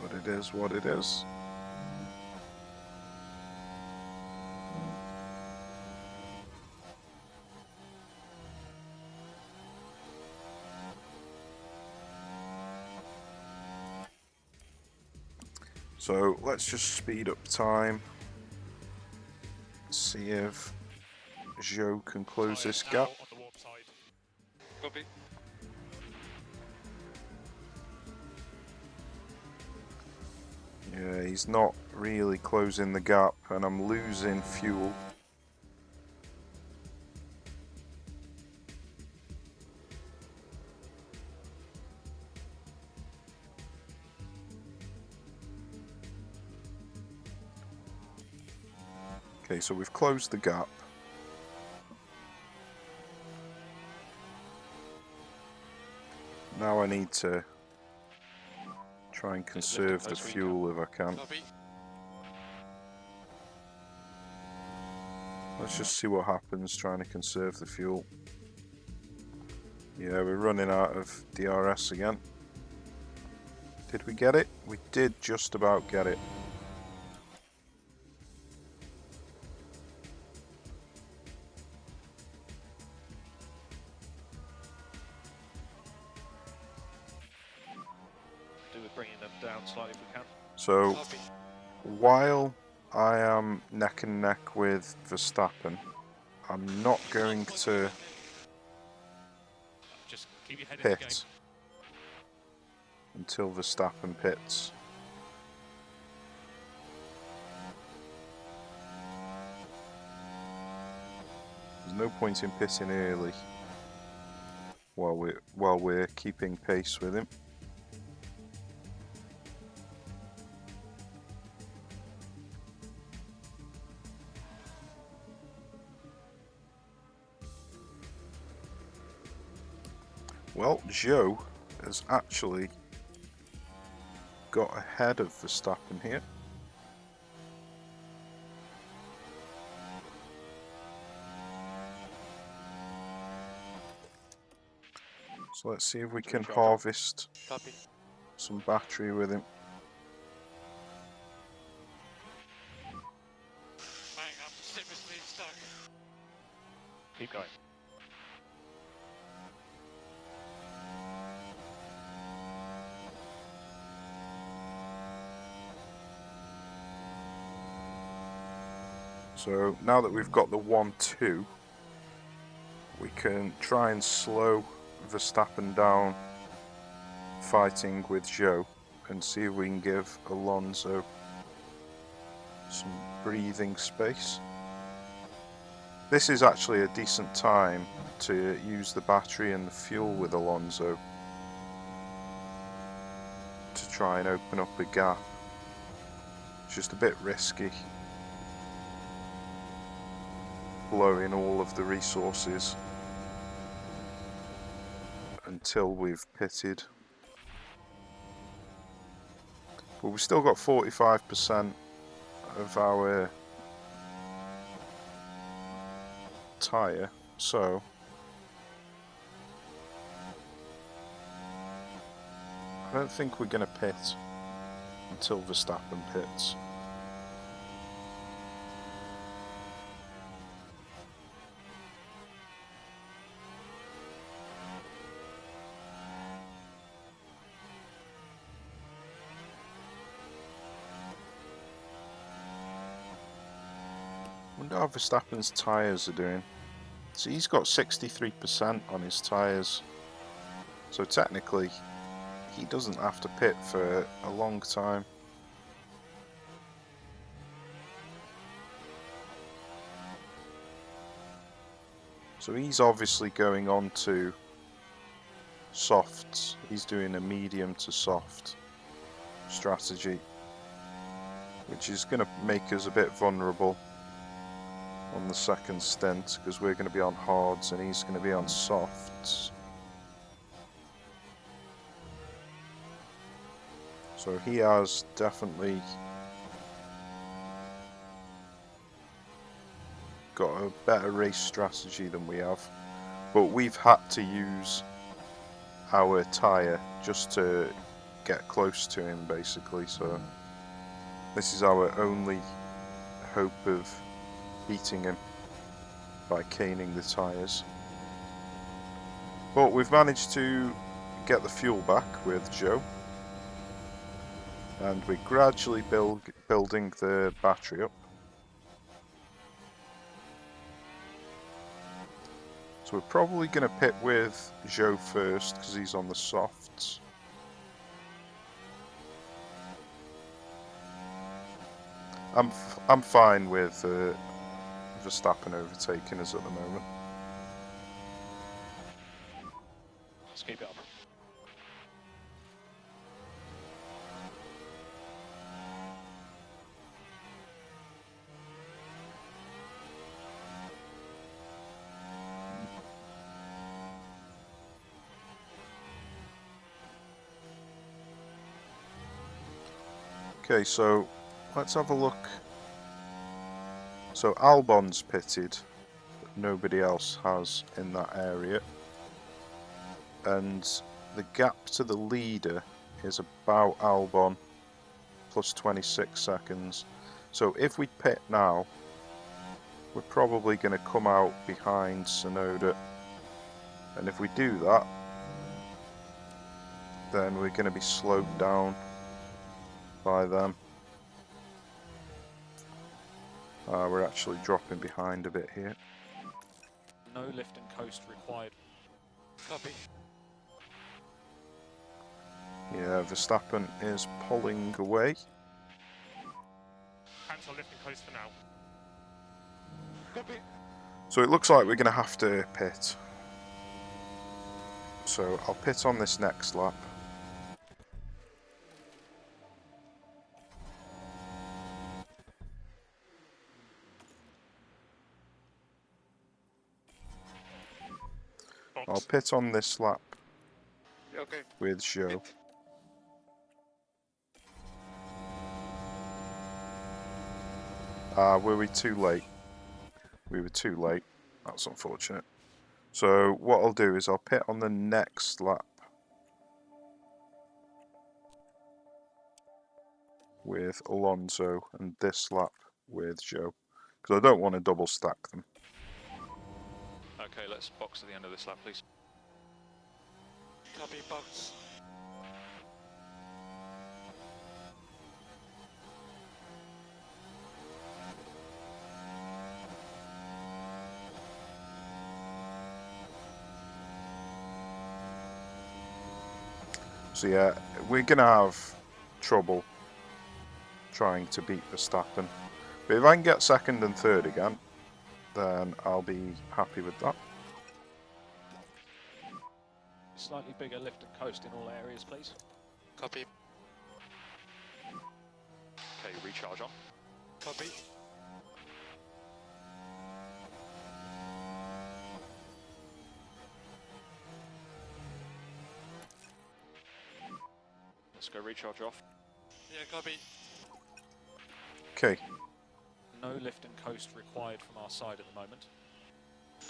but it is what it is. So let's just speed up time, see if Zhou can close this Tyres gap. now on the warp side. Copy. Yeah, he's not really closing the gap, and I'm losing fuel. Okay, so we've closed the gap. Now I need to try and conserve the fuel if I can. Copy. Let's just see what happens trying to conserve the fuel. Yeah, we're running out of DRS again. Did we get it? We did just about get it. Do with bringing them down slightly if we can. So Copy. while I am neck and neck with Verstappen, I'm not going to Keep your head in the game. pit until Verstappen pits. There's no point in pitting early while we're keeping pace with him. Well, Zhou has actually got ahead of Verstappen here. So let's see if we can harvest Copy. some battery with him. Hang up, seriously stuck. Keep going. So now that we've got the 1-2, we can try and slow Verstappen down fighting with Zhou and see if we can give Alonso some breathing space. This is actually a decent time to use the battery and the fuel with Alonso to try and open up a gap. It's just a bit risky blowing all of the resources until we've pitted. But we've still got 45% of our tyre, so I don't think we're going to pit until Verstappen pits. I wonder how Verstappen's tyres are doing. So he's got 63% on his tyres. So technically, he doesn't have to pit for a long time. So he's obviously going on to softs. He's doing a medium to soft strategy, which is going to make us a bit vulnerable on the second stint, because we're going to be on hards and he's going to be on softs. So he has definitely got a better race strategy than we have, but we've had to use our tyre just to get close to him basically, so this is our only hope of beating him, by caning the tyres. But we've managed to get the fuel back with Zhou, and we're gradually building the battery up. So we're probably going to pit with Zhou first because he's on the softs. I'm fine with Verstappen overtaking us at the moment. Let's keep it up. Okay, so let's have a look. So Albon's pitted, but nobody else has in that area. And the gap to the leader is about Albon, plus 26 seconds. So if we pit now, we're probably going to come out behind Tsunoda. And if we do that, then we're going to be slowed down by them. We're actually dropping behind a bit here. No lift and coast required. Copy. Yeah, Verstappen is pulling away. Cancel lift and coast for now. Copy. So it looks like we're going to have to pit. So I'll pit on this next lap. Box. I'll pit on this lap Okay. with Joe. Pit. Were we too late? We were too late. That's unfortunate. So what I'll do is I'll pit on the next lap with Alonso and this lap with Joe. Because I don't want to double stack them. Okay, let's box at the end of this lap, please. Copy box. So yeah, we're going to have trouble trying to beat Verstappen. But if I can get second and third again, then I'll be happy with that. Slightly bigger lift and coast in all areas, please. Copy. Okay, recharge on. Copy. Let's go recharge off. Yeah, copy. Okay, No lift and coast required from our side at the moment.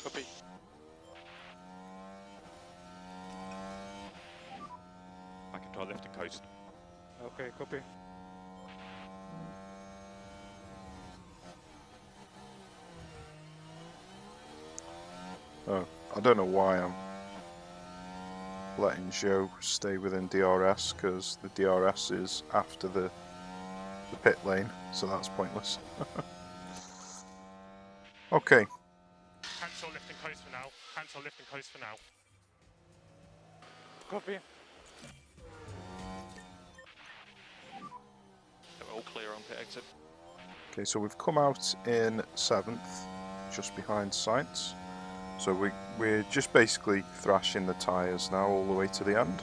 Copy. Back into our lift and coast. Okay, copy. oh, I don't know why I'm letting Joe stay within DRS, because the DRS is after the pit lane, so that's pointless. Okay, Cancel lift and coast for now. Cancel lift and coast for now. Copy. We're all clear on pit exit. okay, so we've come out in 7th, just behind Sainz. So we're just basically thrashing the tyres now all the way to the end.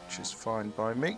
Which is fine by me.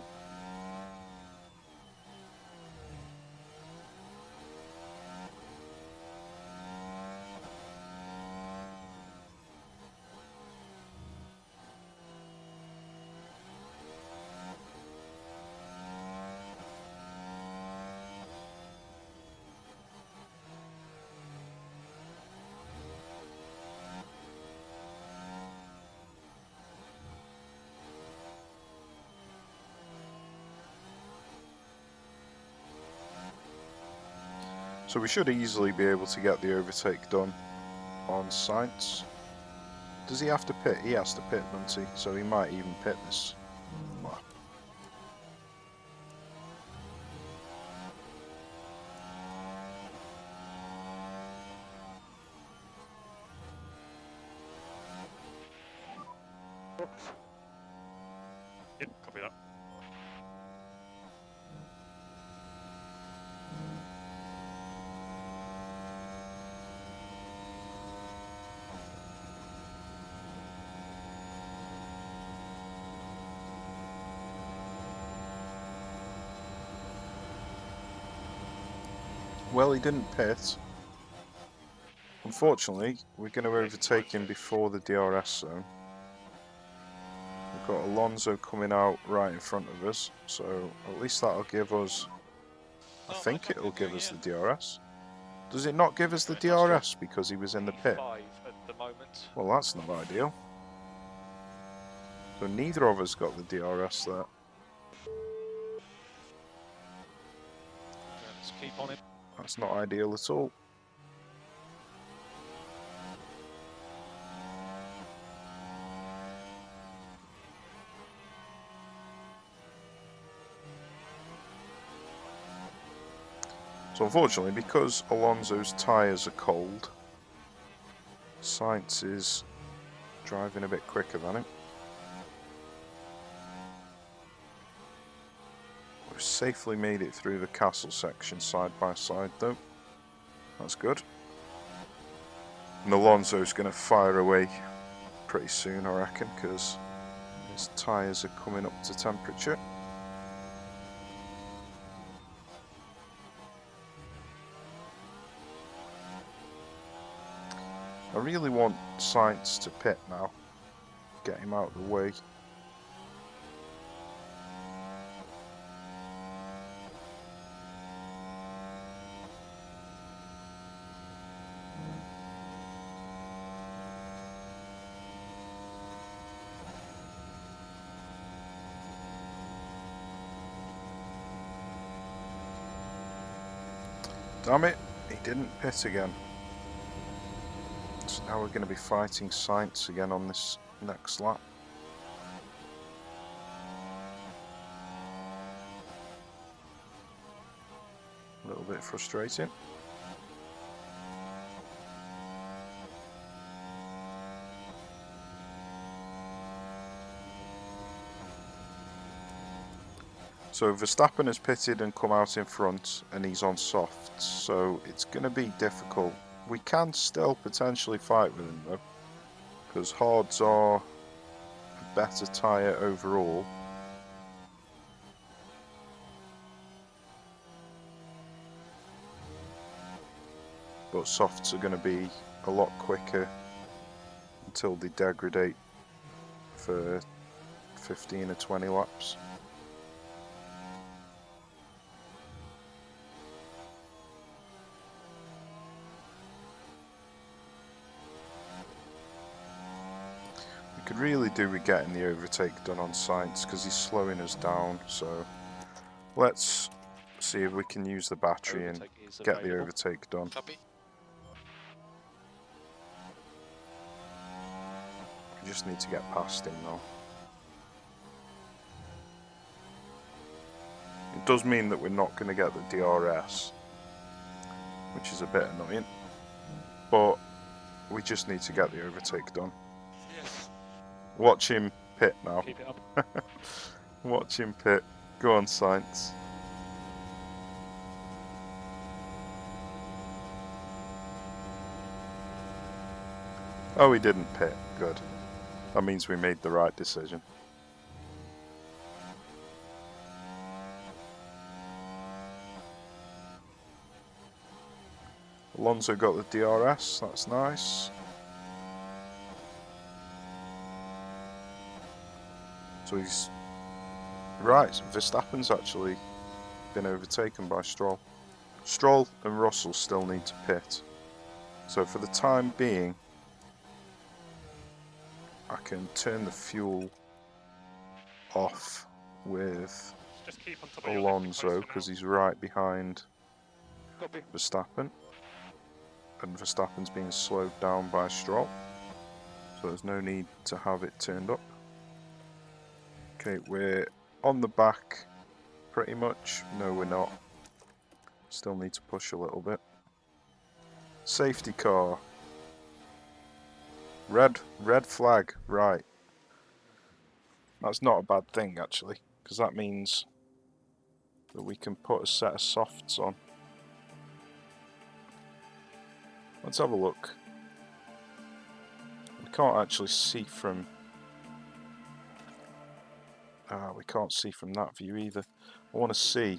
So we should easily be able to get the overtake done on Sainz. Does he have to pit? He has to pit, doesn't he? So he might even pit this lap. Box. Yep, copy that. Well, he didn't pit. Unfortunately, we're going to overtake him before the DRS zone. We've got Alonso coming out right in front of us, so at least that'll give us... I think it'll give us the DRS. Does it not give us the DRS because he was in the pit? 5 at the moment. Well, that's not ideal. So neither of us got the DRS there. Let's keep on it. That's not ideal at all. So unfortunately, because Alonso's tyres are cold, Sainz is driving a bit quicker than him. We've safely made it through the castle section side by side though. That's good. And Alonso's going to fire away pretty soon, I reckon, because his tyres are coming up to temperature. I really want Sainz to pit now, get him out of the way. Damn it, he didn't pit again. So now we're going to be fighting Sainz again on this next lap. A little bit frustrating. So Verstappen has pitted and come out in front and he's on softs, so it's going to be difficult. We can still potentially fight with him though, because hards are a better tyre overall. But softs are going to be a lot quicker until they degrade for 15 or 20 laps. Could really do with getting the overtake done on Sainz because he's slowing us down, so let's see if we can use the battery and get the overtake done. Copy. We just need to get past him though. It does mean that we're not going to get the DRS, which is a bit annoying, but we just need to get the overtake done. Yes. Watch him pit now. Keep it up. Watch him pit. Go on, Sainz. Oh, he didn't pit. Good. That means we made the right decision. Alonso got the DRS. That's nice. So he's right. Verstappen's actually been overtaken by Stroll. Stroll and Russell still need to pit. So for the time being, I can turn the fuel off with Just keep on top of your lifting Alonso post for because now. he's right behind Copy. Verstappen, and Verstappen's being slowed down by Stroll. So there's no need to have it turned up. Okay, we're on the back pretty much. No, we're not. Still need to push a little bit. Safety car. Red flag, right. That's not a bad thing actually, because that means that we can put a set of softs on. Let's have a look. We can't actually see from... we can't see from that view either. I want to see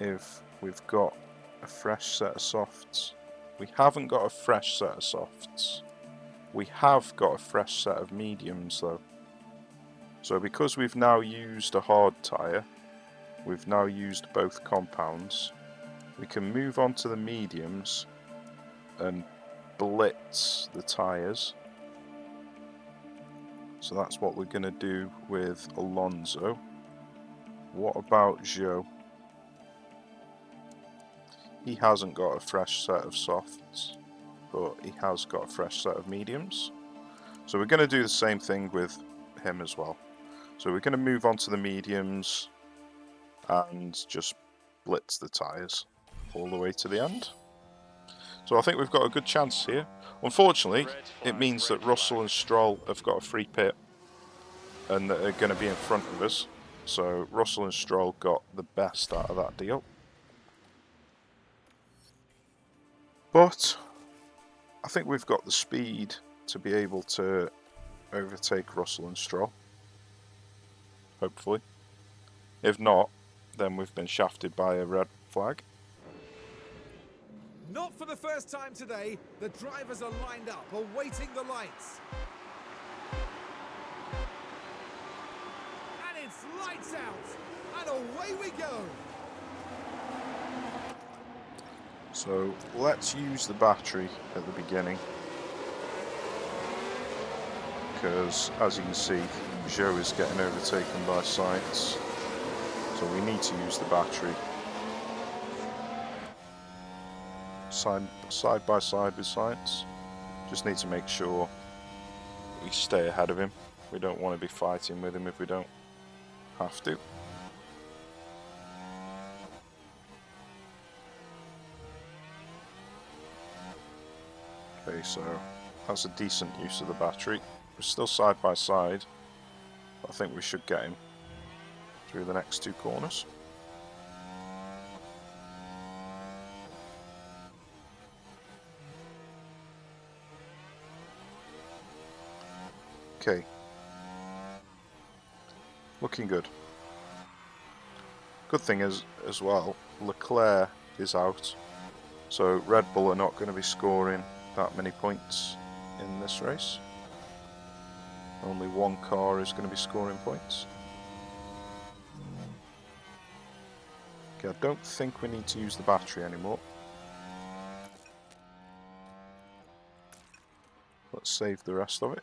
if we've got a fresh set of softs. We haven't got a fresh set of softs. We have got a fresh set of mediums though. So because we've now used a hard tyre, we've now used both compounds, we can move on to the mediums and blitz the tyres. So that's what we're going to do with Alonso. What about Zhou? He hasn't got a fresh set of softs, but he has got a fresh set of mediums. So we're going to do the same thing with him as well. So we're going to move on to the mediums and just blitz the tyres all the way to the end. So I think we've got a good chance here. Unfortunately, Red it flag, means that red Russell flag. and Stroll have got a free pit and that are going to be in front of us. So Russell and Stroll got the best out of that deal. But I think we've got the speed to be able to overtake Russell and Stroll. Hopefully. If not, then we've been shafted by a red flag. Not for the first time today, the drivers are lined up, awaiting the lights. And it's lights out, and away we go. So let's use the battery at the beginning. Because as you can see, Zhou is getting overtaken by Sainz. So we need to use the battery. Side by side with Sainz. Just need to make sure we stay ahead of him. We don't want to be fighting with him if we don't have to. Okay, so that's a decent use of the battery. We're still side by side. I think we should get him through the next 2 corners. Okay. Looking good. Good thing is, as well, Leclerc is out. So Red Bull are not going to be scoring that many points in this race. Only one car is going to be scoring points. Okay, I don't think we need to use the battery anymore. Let's save the rest of it.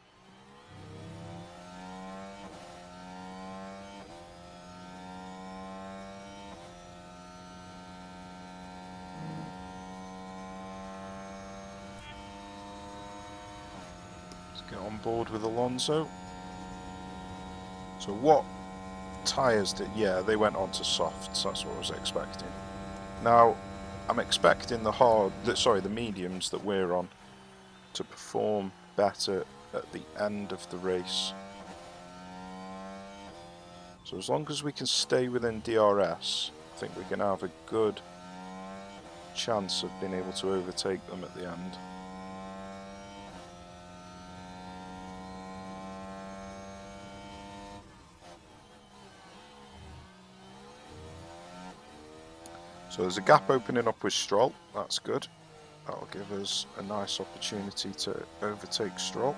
Let's get on board with Alonso. So what tyres did... Yeah, they went on to softs, that's what I was expecting. Now, I'm expecting the mediums that we're on to perform better at the end of the race. So as long as we can stay within DRS, I think we can have a good chance of being able to overtake them at the end. So there's a gap opening up with Stroll, that's good. That'll give us a nice opportunity to overtake Stroll.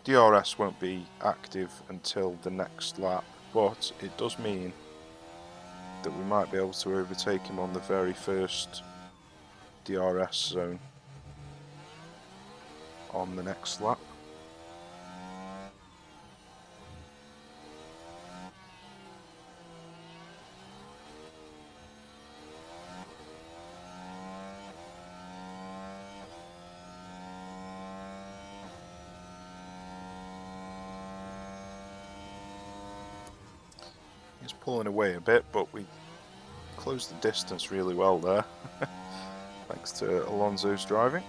DRS won't be active until the next lap, but it does mean that we might be able to overtake him on the very first DRS zone on the next lap. He's pulling away a bit, but we closed the distance really well there, thanks to Alonso's driving.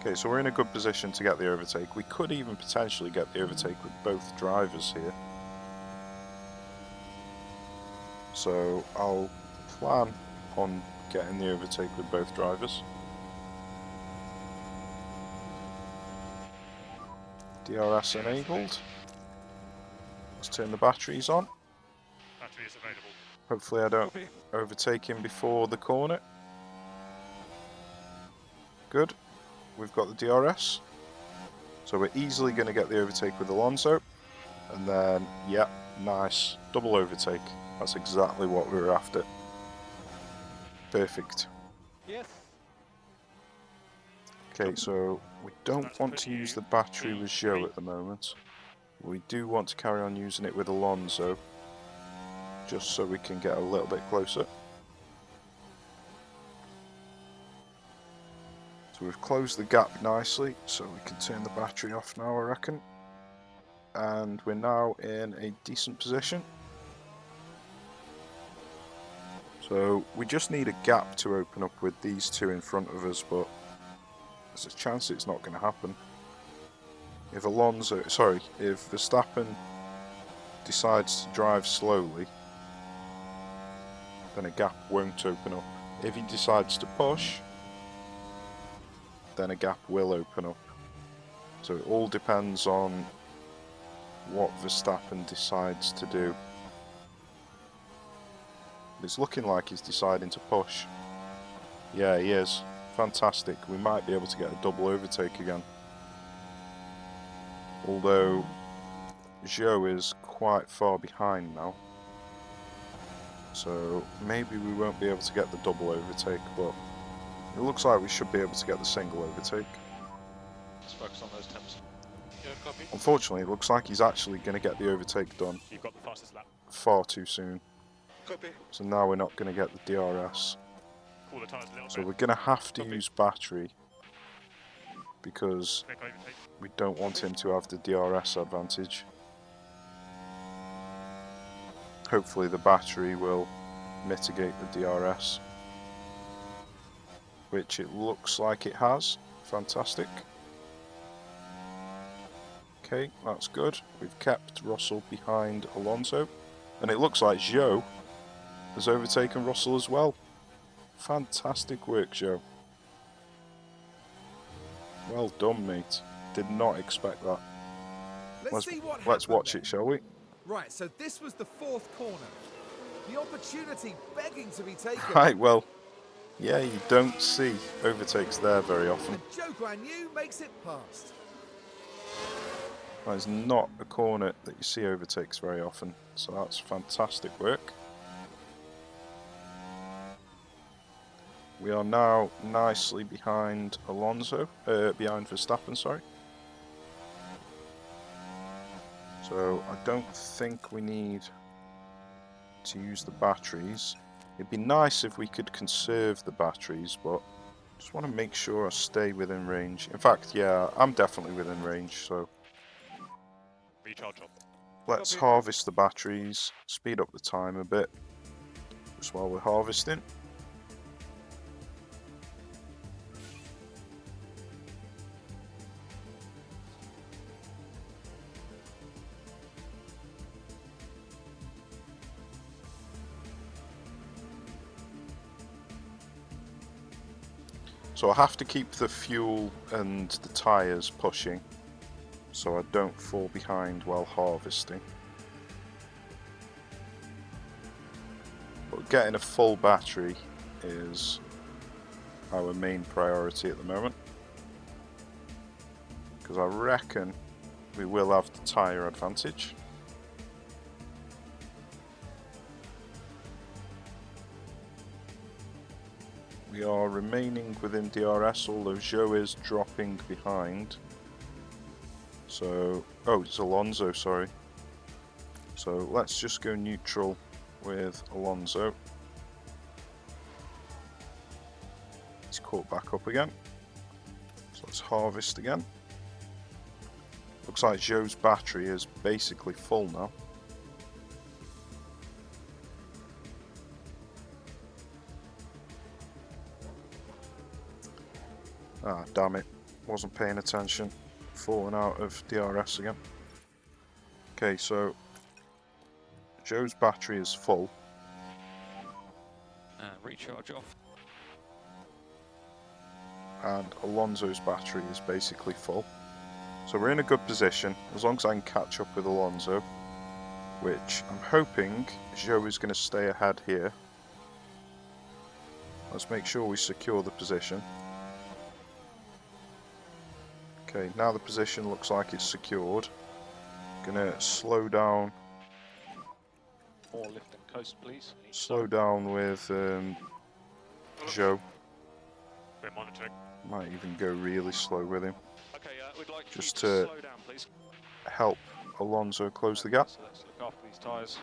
Okay, so we're in a good position to get the overtake. We could even potentially get the overtake with both drivers here. So I'll plan on getting the overtake with both drivers. DRS enabled. Let's turn the batteries on. Battery is available. Hopefully I don't Copy. overtake him before the corner. Good. We've got the DRS. So we're easily going to get the overtake with Alonso. And then, yep, nice. Double overtake. That's exactly what we were after. Perfect. Yes. Okay, so we don't want to use the battery with Zhou at the moment. We do want to carry on using it with Alonso, just so we can get a little bit closer. So we've closed the gap nicely, so we can turn the battery off now, I reckon. and we're now in a decent position. So we just need a gap to open up with these two in front of us, but there's a chance it's not going to happen. If Verstappen decides to drive slowly, then a gap won't open up. If he decides to push, then a gap will open up. So it all depends on what Verstappen decides to do. It's looking like he's deciding to push. Yeah, he is. Fantastic. We might be able to get a double overtake again. Although Zhou is quite far behind now. So maybe we won't be able to get the double overtake, but it looks like we should be able to get the single overtake. Let's focus on those temps. Yeah, copy. Unfortunately, it looks like he's actually going to get the overtake done You've got the fastest lap. far too soon. Copy. So now we're not going to get the DRS. Cool the tyres a little So bit. we're going to have to Copy. use battery because Make overtake. we don't want him to have the DRS advantage. Hopefully the battery will mitigate the DRS, which it looks like it has. Fantastic. Okay, that's good. We've kept Russell behind Alonso, and it looks like Zhou has overtaken Russell as well. Fantastic work, Zhou. Well done, mate. Did not expect that. Let's see what Let's happened watch then. it, shall we? Right, so this was the fourth corner. The opportunity begging to be taken. Right, well, yeah, you don't see overtakes there very often. And Joe Guan Yu makes it past. That is not a corner that you see overtakes very often, so that's fantastic work. We are now nicely behind behind Verstappen, sorry. So I don't think we need to use the batteries. It'd be nice if we could conserve the batteries, but just want to make sure I stay within range. In fact, yeah, I'm definitely within range, so Recharge on. let's Copy. harvest the batteries, speed up the time a bit, just while we're harvesting. So I have to keep the fuel and the tyres pushing so I don't fall behind while harvesting. But getting a full battery is our main priority at the moment, because I reckon we will have the tyre advantage. We are remaining within DRS, although Zhou is dropping behind. So, oh, it's Alonso, sorry. So let's just go neutral with Alonso. He's caught back up again. So let's harvest again. Looks like Zhou's battery is basically full now. Ah, damn it. Wasn't paying attention. Falling out of DRS again. Okay, so Zhou's battery is full. Recharge off. And Alonso's battery is basically full. So we're in a good position, as long as I can catch up with Alonso, which I'm hoping Zhou is going to stay ahead here. Let's make sure we secure the position. Okay, now the position looks like it's secured. Gonna slow down. More lift and coast, please. Slow down with Zhou. We're monitoring. Might even go really slow with him. Okay, we'd like Just you to to slow down, please. help Alonso close the gap. So let's look after these tyres.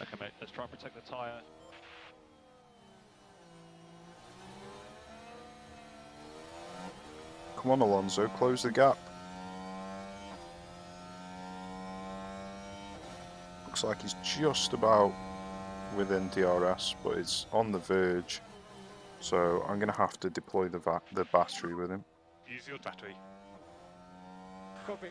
Okay, mate, let's try and protect the tyre. Come on, Alonso, close the gap. looks like he's just about within DRS, but it's on the verge. So I'm going to have to deploy the battery with him. Use your battery. Copy.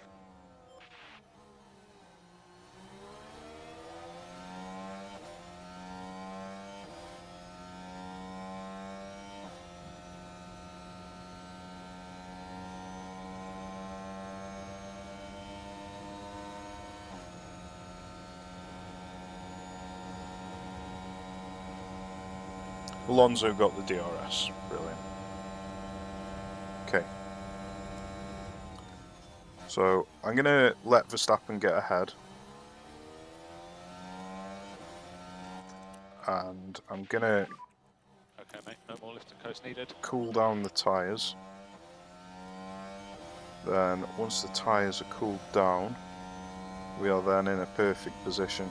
Alonso got the DRS. Brilliant. Okay. So I'm going to let Verstappen get ahead. And I'm going to Okay, mate. No more lift and coast needed. cool down the tyres. Then once the tyres are cooled down, we are then in a perfect position.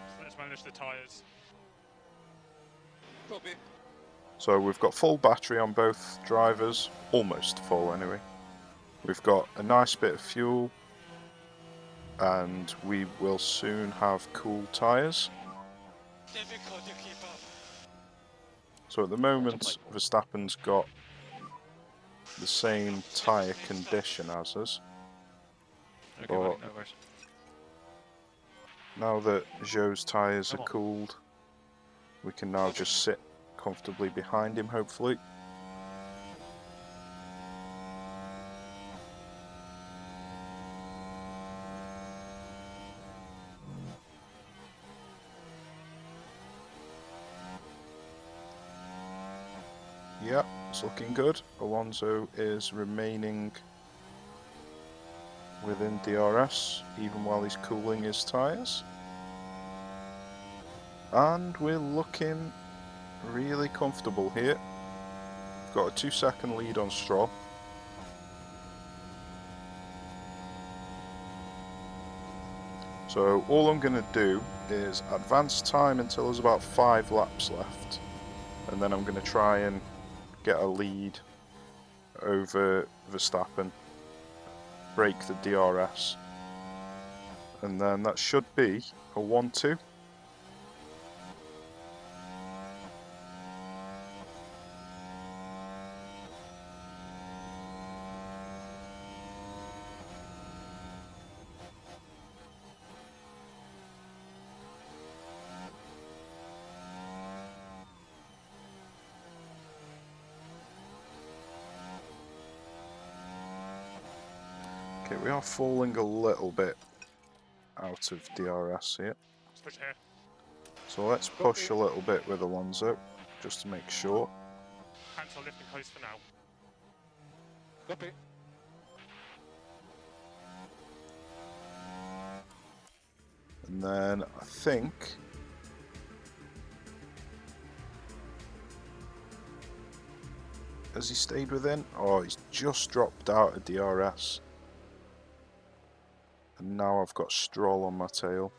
So let's manage the tyres. Copy. So we've got full battery on both drivers, almost full anyway. We've got a nice bit of fuel, and we will soon have cool tyres. Difficult to keep up. So at the moment, Verstappen's got the same tyre condition as us. Okay, But buddy, no worries. now that Zhou's tyres are Come on. cooled, we can now just sit comfortably behind him, hopefully. Yep, it's looking good. Alonso is remaining within DRS, even while he's cooling his tyres. And we're looking really comfortable here. We've got a 2-second lead on Stroll. So all I'm going to do is advance time until there's about 5 laps left. And then I'm going to try and get a lead over Verstappen. Break the DRS. And then that should be a 1-2. Okay, we are falling a little bit out of DRS here. Switch here. So let's push a little bit with Alonso, just to make sure. Cancel lift and coast for now. Copy. And then I think has he stayed within? Oh, he's just dropped out of DRS. And now I've got Stroll on my tail.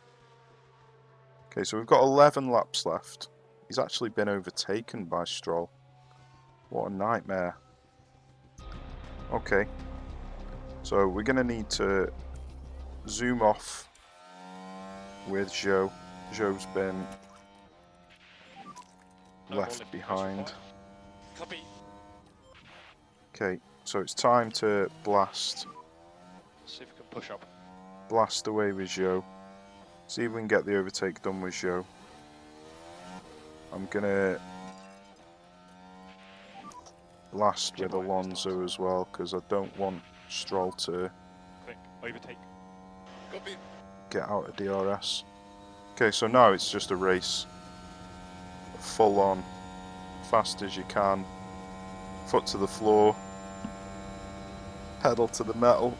Okay, so we've got 11 laps left. He's actually been overtaken by Stroll. What a nightmare. Okay. So we're going to need to zoom off with Zhou. Zhou's been No more left lift and coast behind. required. Copy. Okay, so it's time to blast See if we can push up. away with Zhou. See if we can get the overtake done with Zhou. I'm gonna blast with Alonso as well, because I don't want Stroll to Quick, overtake. Copy. get out of DRS. Okay, so now it's just a race. Full on, fast as you can, foot to the floor, pedal to the metal.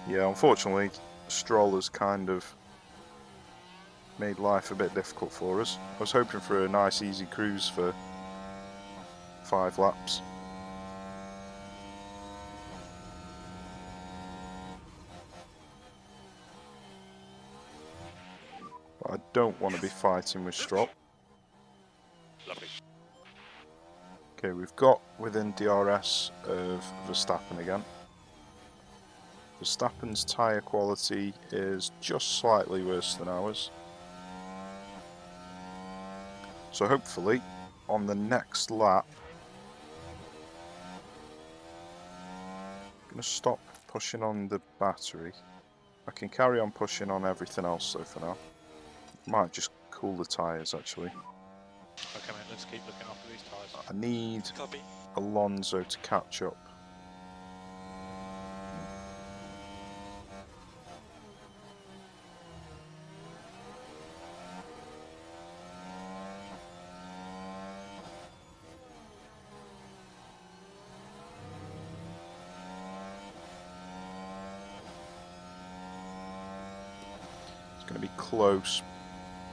Yeah, unfortunately, Stroll has kind of made life a bit difficult for us. I was hoping for a nice easy cruise for 5 laps. But I don't want to be fighting with Stroll. Lovely. Okay, we've got within DRS of Verstappen again. Verstappen's tyre quality is just slightly worse than ours. So hopefully, on the next lap, I'm going to stop pushing on the battery. I can carry on pushing on everything else though for now. Might just cool the tyres actually. Okay, mate, let's keep looking after these tyres. I need Copy. Alonso to catch up. It's going to be close.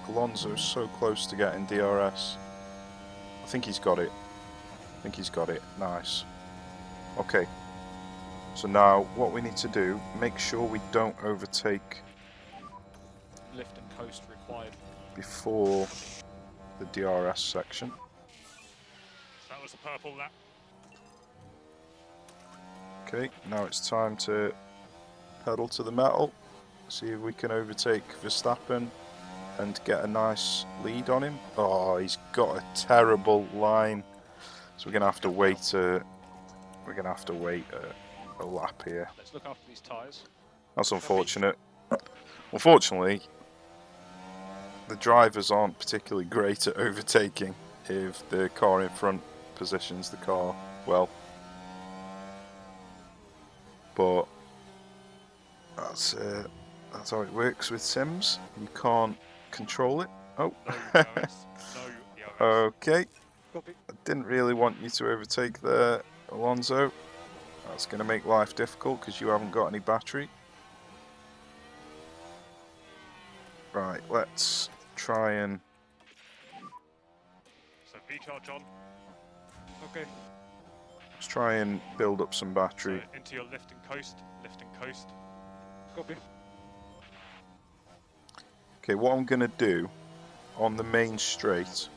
Alonso's so close to getting DRS. I think he's got it. I think he's got it. Nice. Okay. So now what we need to do, make sure we don't overtake Lift and coast required. before the DRS section. That was the purple lap. Okay, now it's time to pedal to the metal. See if we can overtake Verstappen and get a nice lead on him. Oh, he's got a terrible line. So we're gonna have to wait a lap here. Let's look after these tyres. That's unfortunate. Unfortunately, the drivers aren't particularly great at overtaking if the car in front positions the car well. But that's how it works with Sims. You can't control it. Oh. No DRS. No DRS. Okay. Copy. I didn't really want you to overtake there, Alonso. That's going to make life difficult because you haven't got any battery. Right, let's try and... So V-charge on. Okay. Let's try and build up some battery. So into your lift and coast. Lift and coast. Copy. Okay, what I'm going to do on the main straight,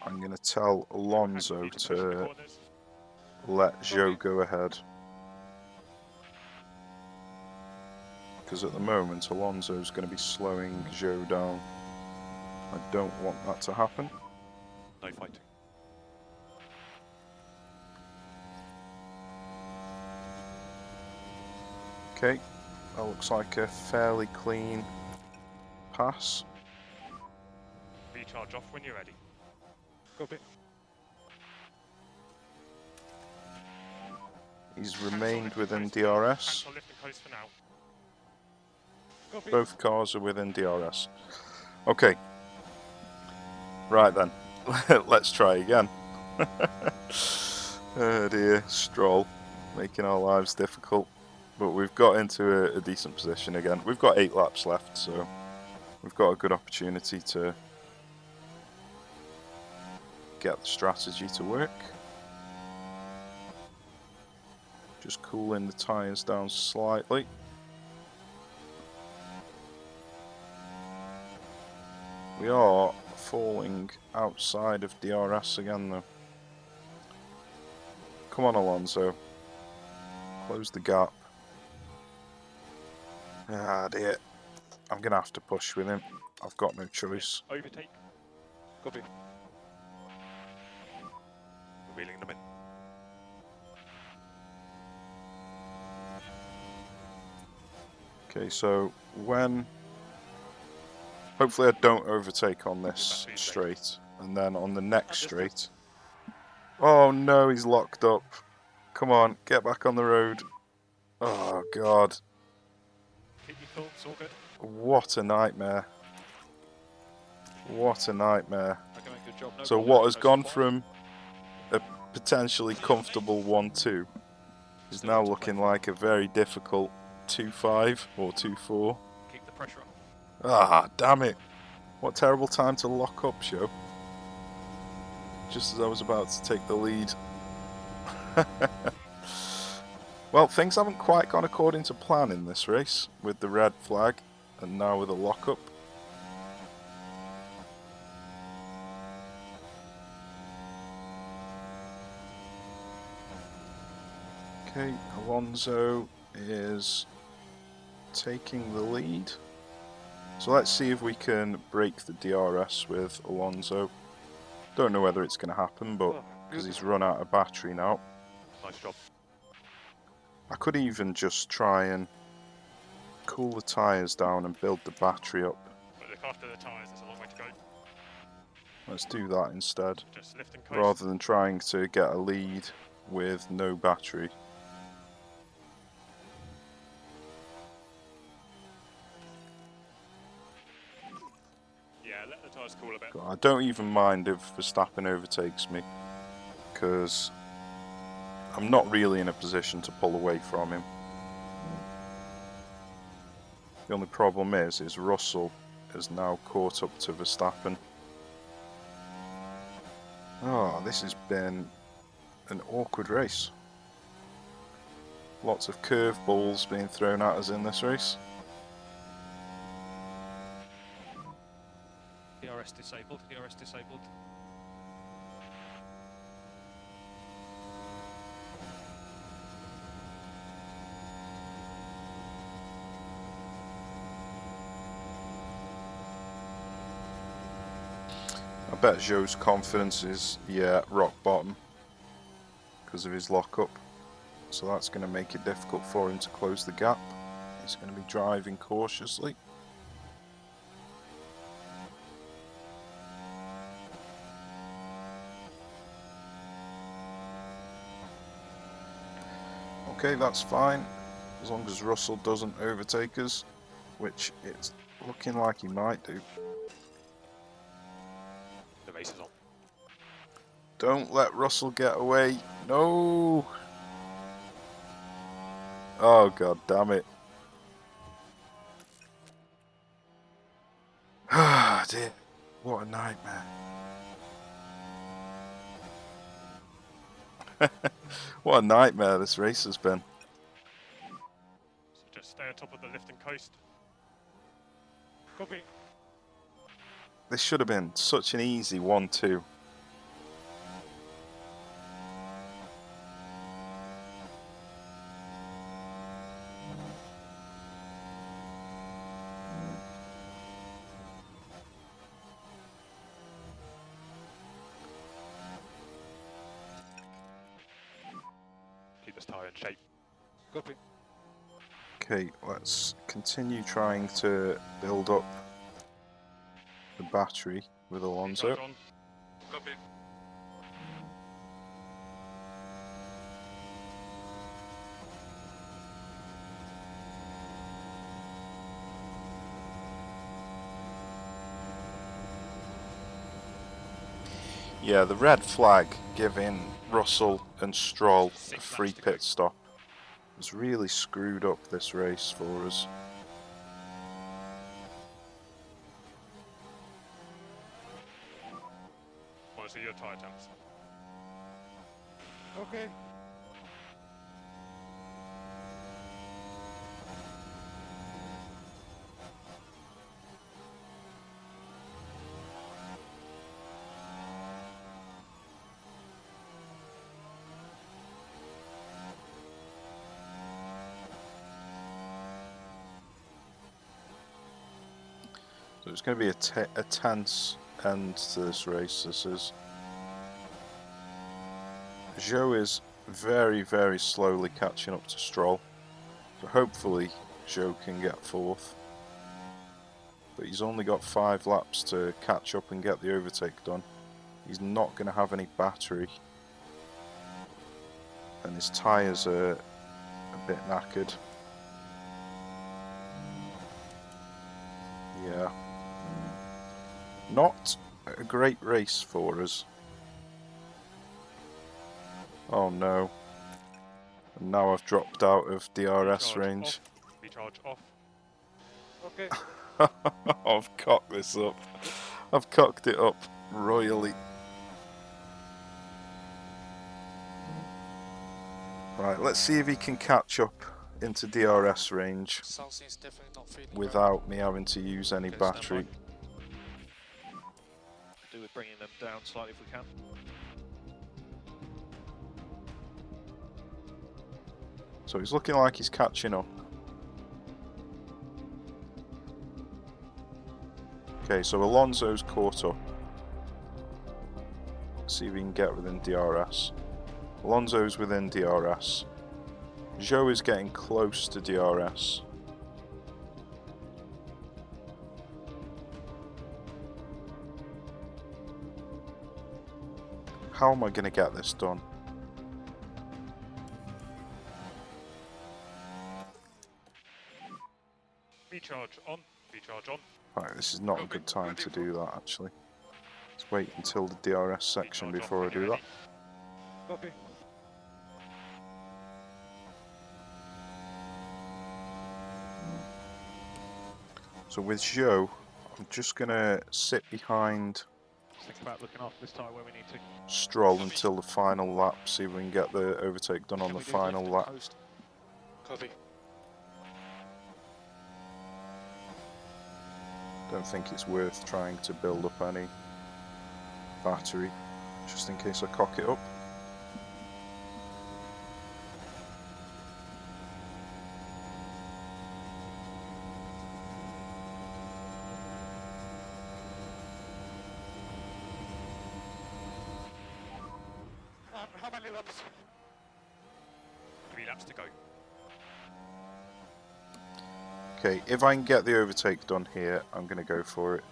I'm going to tell Alonso Keep the push in the to corners. let Zhou go ahead. Because at the moment, Alonso's going to be slowing Zhou down. I don't want that to happen. No fighting. Okay, that looks like a fairly clean pass. V-charge off when you're ready. Copy. He's Cancel remained lift and within coast. DRS. Cancel lift and coast for now. Copy. Both cars are within DRS. Okay. Right then. Let's try again. Oh dear, Stroll. Making our lives difficult. But we've got into a decent position again. We've got 8 laps left, so we've got a good opportunity to get the strategy to work. Just cooling the tyres down slightly. We are falling outside of DRS again though. Come on Alonso. Close the gap. Ah dear. I'm going to have to push with him. I've got no choice. Overtake. Copy. Wheeling them in. Okay, so when... Hopefully I don't overtake on this straight. And then on the next straight... Oh no, he's locked up. Come on, get back on the road. Oh god. Keep your cool, it's all good. What a nightmare. What a nightmare. Okay, mate, good job. No So problem. what has Coast gone fine. from a potentially comfortable 1-2 is now looking like a very difficult 2-5 or 2-4. Keep the pressure on. Ah, damn it. What terrible time to lock up, Joe. Just as I was about to take the lead. Well, things haven't quite gone according to plan in this race, with the red flag, and now with a lockup. Okay, Alonso is taking the lead. So let's see if we can break the DRS with Alonso. Don't know whether it's going to happen, but because he's run out of battery now. Nice job. I could even just try and cool the tyres down and build the battery up. But look after the tyres, there's a long way to go. Let's do that instead, Just lift and coast. rather than trying to get a lead with no battery. Yeah, let the tyres cool a bit. I don't even mind if Verstappen overtakes me, because I'm not really in a position to pull away from him. The only problem is Russell is now caught up to Verstappen. Oh, this has been an awkward race. Lots of curveballs being thrown at us in this race. DRS disabled, DRS disabled. I bet Zhou's confidence is, yeah, rock bottom because of his lockup. So that's going to make it difficult for him to close the gap. He's going to be driving cautiously. Okay, that's fine, as long as Russell doesn't overtake us, which it's looking like he might do. The race is on. Don't let Russell get away. No! Oh, god damn it. Ah, dear. What a nightmare. What a nightmare this race has been. So just stay on top of the lift and coast. Copy. This should have been such an easy 1-2. Keep this tyre in shape. Copy. Okay, let's continue trying to build up the battery with Alonso. Charge on. Copy. Yeah, the red flag giving Russell and Stroll a free pit stop has really screwed up this race for us. Want to see your tyre temps? Okay. So it's going to be a tense end to this race. This is. Zhou is very, very slowly catching up to Stroll. So hopefully Zhou can get fourth. But he's only got 5 laps to catch up and get the overtake done. He's not going to have any battery. And his tyres are a bit knackered. Yeah. Not a great race for us. Oh no. And now I've dropped out of DRS Recharge range. Off. Recharge off. Okay. I've cocked this up. I've cocked it up royally. Right, let's see if he can catch up into DRS range Southeast definitely not feeling without me having to use any Okay, stand by. battery. Do with bringing them down slightly if we can. So he's looking like he's catching up. Okay, so Alonso's caught up. See if we can get within DRS. Alonso's within DRS. Zhou is getting close to DRS. How am I going to get this done? Recharge on. Recharge on. Right, this is not a good time to do that actually. Let's wait until the DRS section Recharge before I on, do ready. that. Copy. So with Zhou, I'm just going to sit behind Think about looking after this tyre where we need to. Stroll until the final lap, see if we can get the overtake done on the final lap. Copy. Don't think it's worth trying to build up any battery, just in case I cock it up. How many laps? 3 laps to go. Okay, if I can get the overtake done here, I'm going to go for it.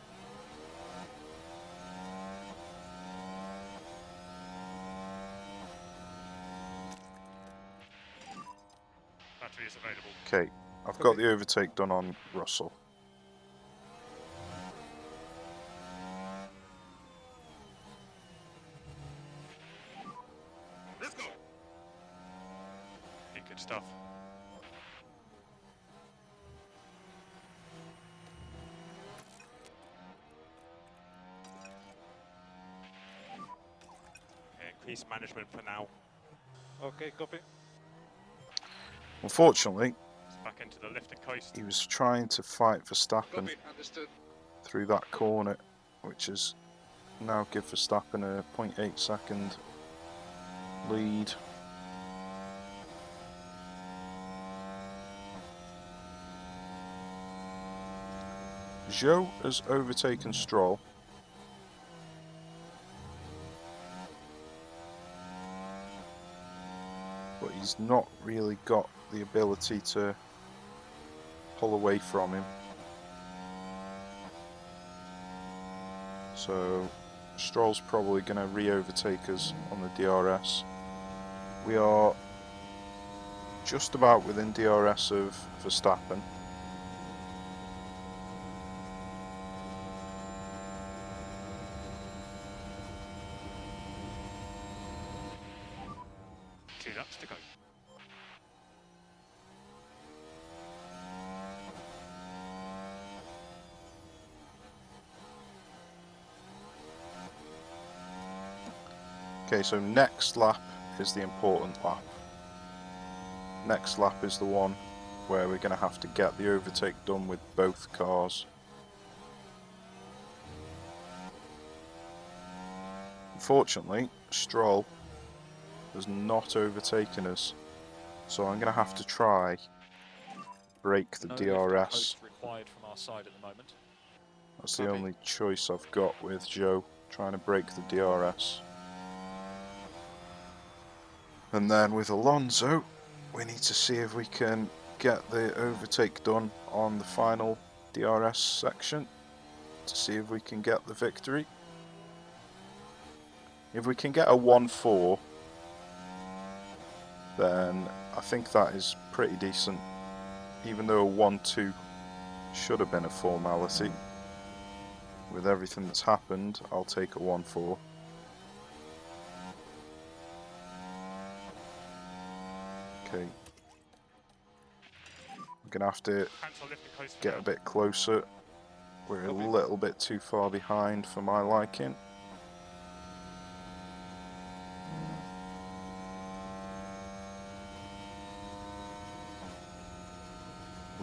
Battery is available. Okay, I've got the overtake done on Russell. Let's go. Good stuff. Increase management for now. Okay, copy. Unfortunately, Back into the lift and coast. he was trying to fight Verstappen Copy, understood. through that corner, which has now give Verstappen a 0.8 second lead. Zhou has overtaken Stroll. But he's not really got the ability to pull away from him. So Stroll's probably going to re-overtake us on the DRS. We are just about within DRS of Verstappen. Two laps to go. Okay, so next lap is the important lap. Next lap is the one where we're going to have to get the overtake done with both cars. Unfortunately, Stroll has not overtaken us, so I'm going to have to try break the No lift and DRS. coast required from our side at the moment. That's the Copy. only choice I've got with Zhou, trying to break the DRS. And then with Alonso, we need to see if we can get the overtake done on the final DRS section to see if we can get the victory. If we can get a 1-4, then I think that is pretty decent. Even though a 1-2 should have been a formality. With everything that's happened, I'll take a 1-4. Okay. We're going to have to Cancel lift and coast for get now. a bit closer. We're a little bit too far behind for my liking.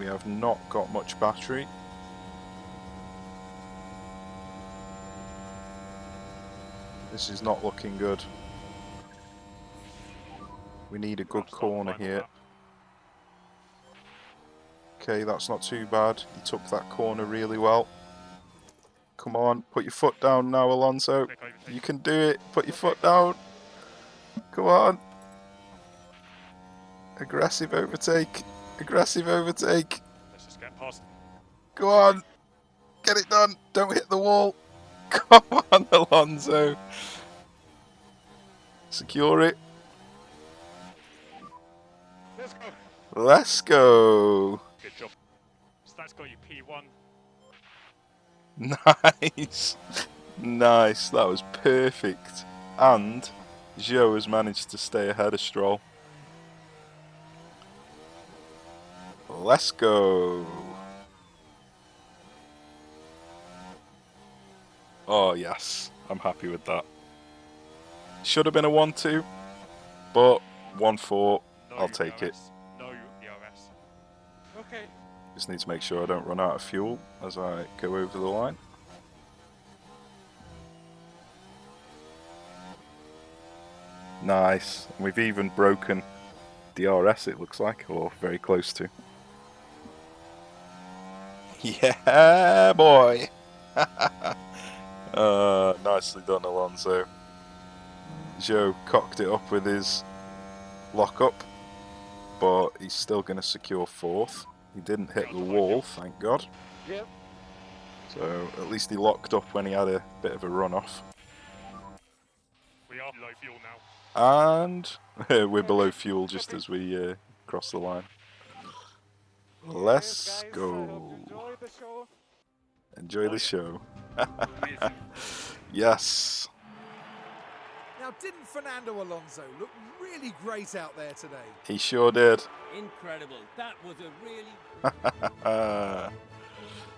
We have not got much battery. This is not looking good. We need a good Perhaps not corner final here. lap. Okay, that's not too bad. He took that corner really well. Come on, put your foot down now, Alonso. Quick overtake. You can do it. Put your foot down. Come on. Aggressive overtake. Aggressive overtake. Let's just get past. Go on. Get it done. Don't hit the wall. Come on, Alonso. Secure it. Let's go. Let's go. Good job. So that's got you P1. Nice. Nice. That was perfect. And Joe has managed to stay ahead of Stroll. Let's go. Oh, yes. I'm happy with that. Should have been a 1-2, but 1-4. No I'll take it. DRS. No DRS. Okay. Just need to make sure I don't run out of fuel as I go over the line. Nice. And we've even broken DRS, it looks like, or very close to. Yeah, boy. Nicely done, Alonso. Joe cocked it up with his lock-up, but he's still going to secure 4th. He didn't hit the wall, thank God. Yep. So at least he locked up when he had a bit of a run-off. We are low fuel now. And we're below fuel just as we cross the line. Let's Yes, guys, I go. hope you enjoy the show. Enjoy the show. Amazing. Yes. Now, didn't Fernando Alonso look really great out there today? He sure did. Incredible. That was a really...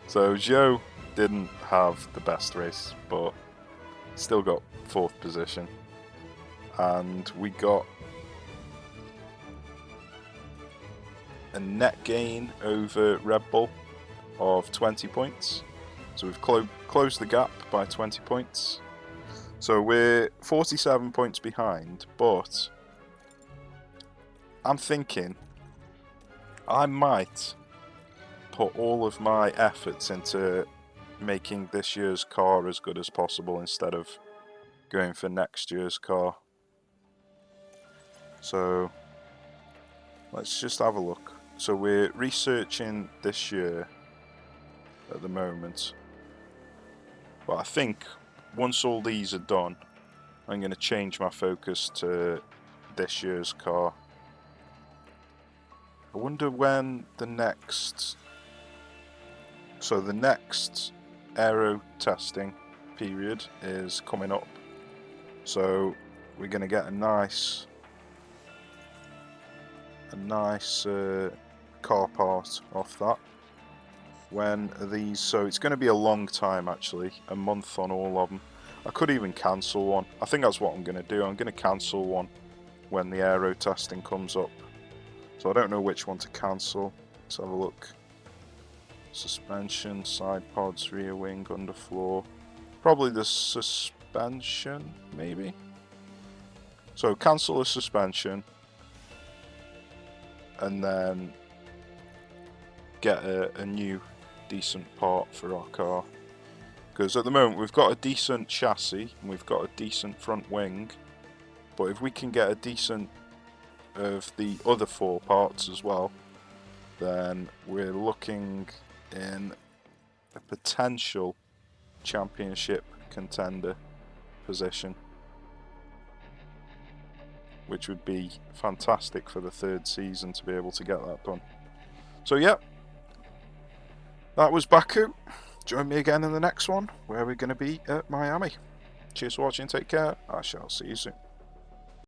So Joe didn't have the best race, but still got 4th position. And we got a net gain over Red Bull of 20 points. So we've closed the gap by 20 points. So we're 47 points behind, but I'm thinking I might put all of my efforts into making this year's car as good as possible instead of going for next year's car. So let's just have a look. So we're researching this year at the moment. But I think once all these are done, I'm going to change my focus to this year's car. I wonder when the next... So the next aero testing period is coming up. So we're going to get a nice car part off that. When these, so it's going to be a long time actually, a month on all of them. I could even cancel one. I think that's what I'm going to do. I'm going to cancel one when the aero testing comes up. So I don't know which one to cancel. Let's have a look. Suspension, side pods, rear wing, underfloor. Probably the suspension, maybe. So cancel the suspension. And then get a new decent part for our car, because at the moment we've got a decent chassis and we've got a decent front wing, but if we can get a decent of the other 4 parts as well, then we're looking in a potential championship contender position, which would be fantastic for the 3rd season to be able to get that done. So yeah, that was Baku. Join me again in the next one, where we're going to be at Miami. Cheers for watching, take care, I shall see you soon.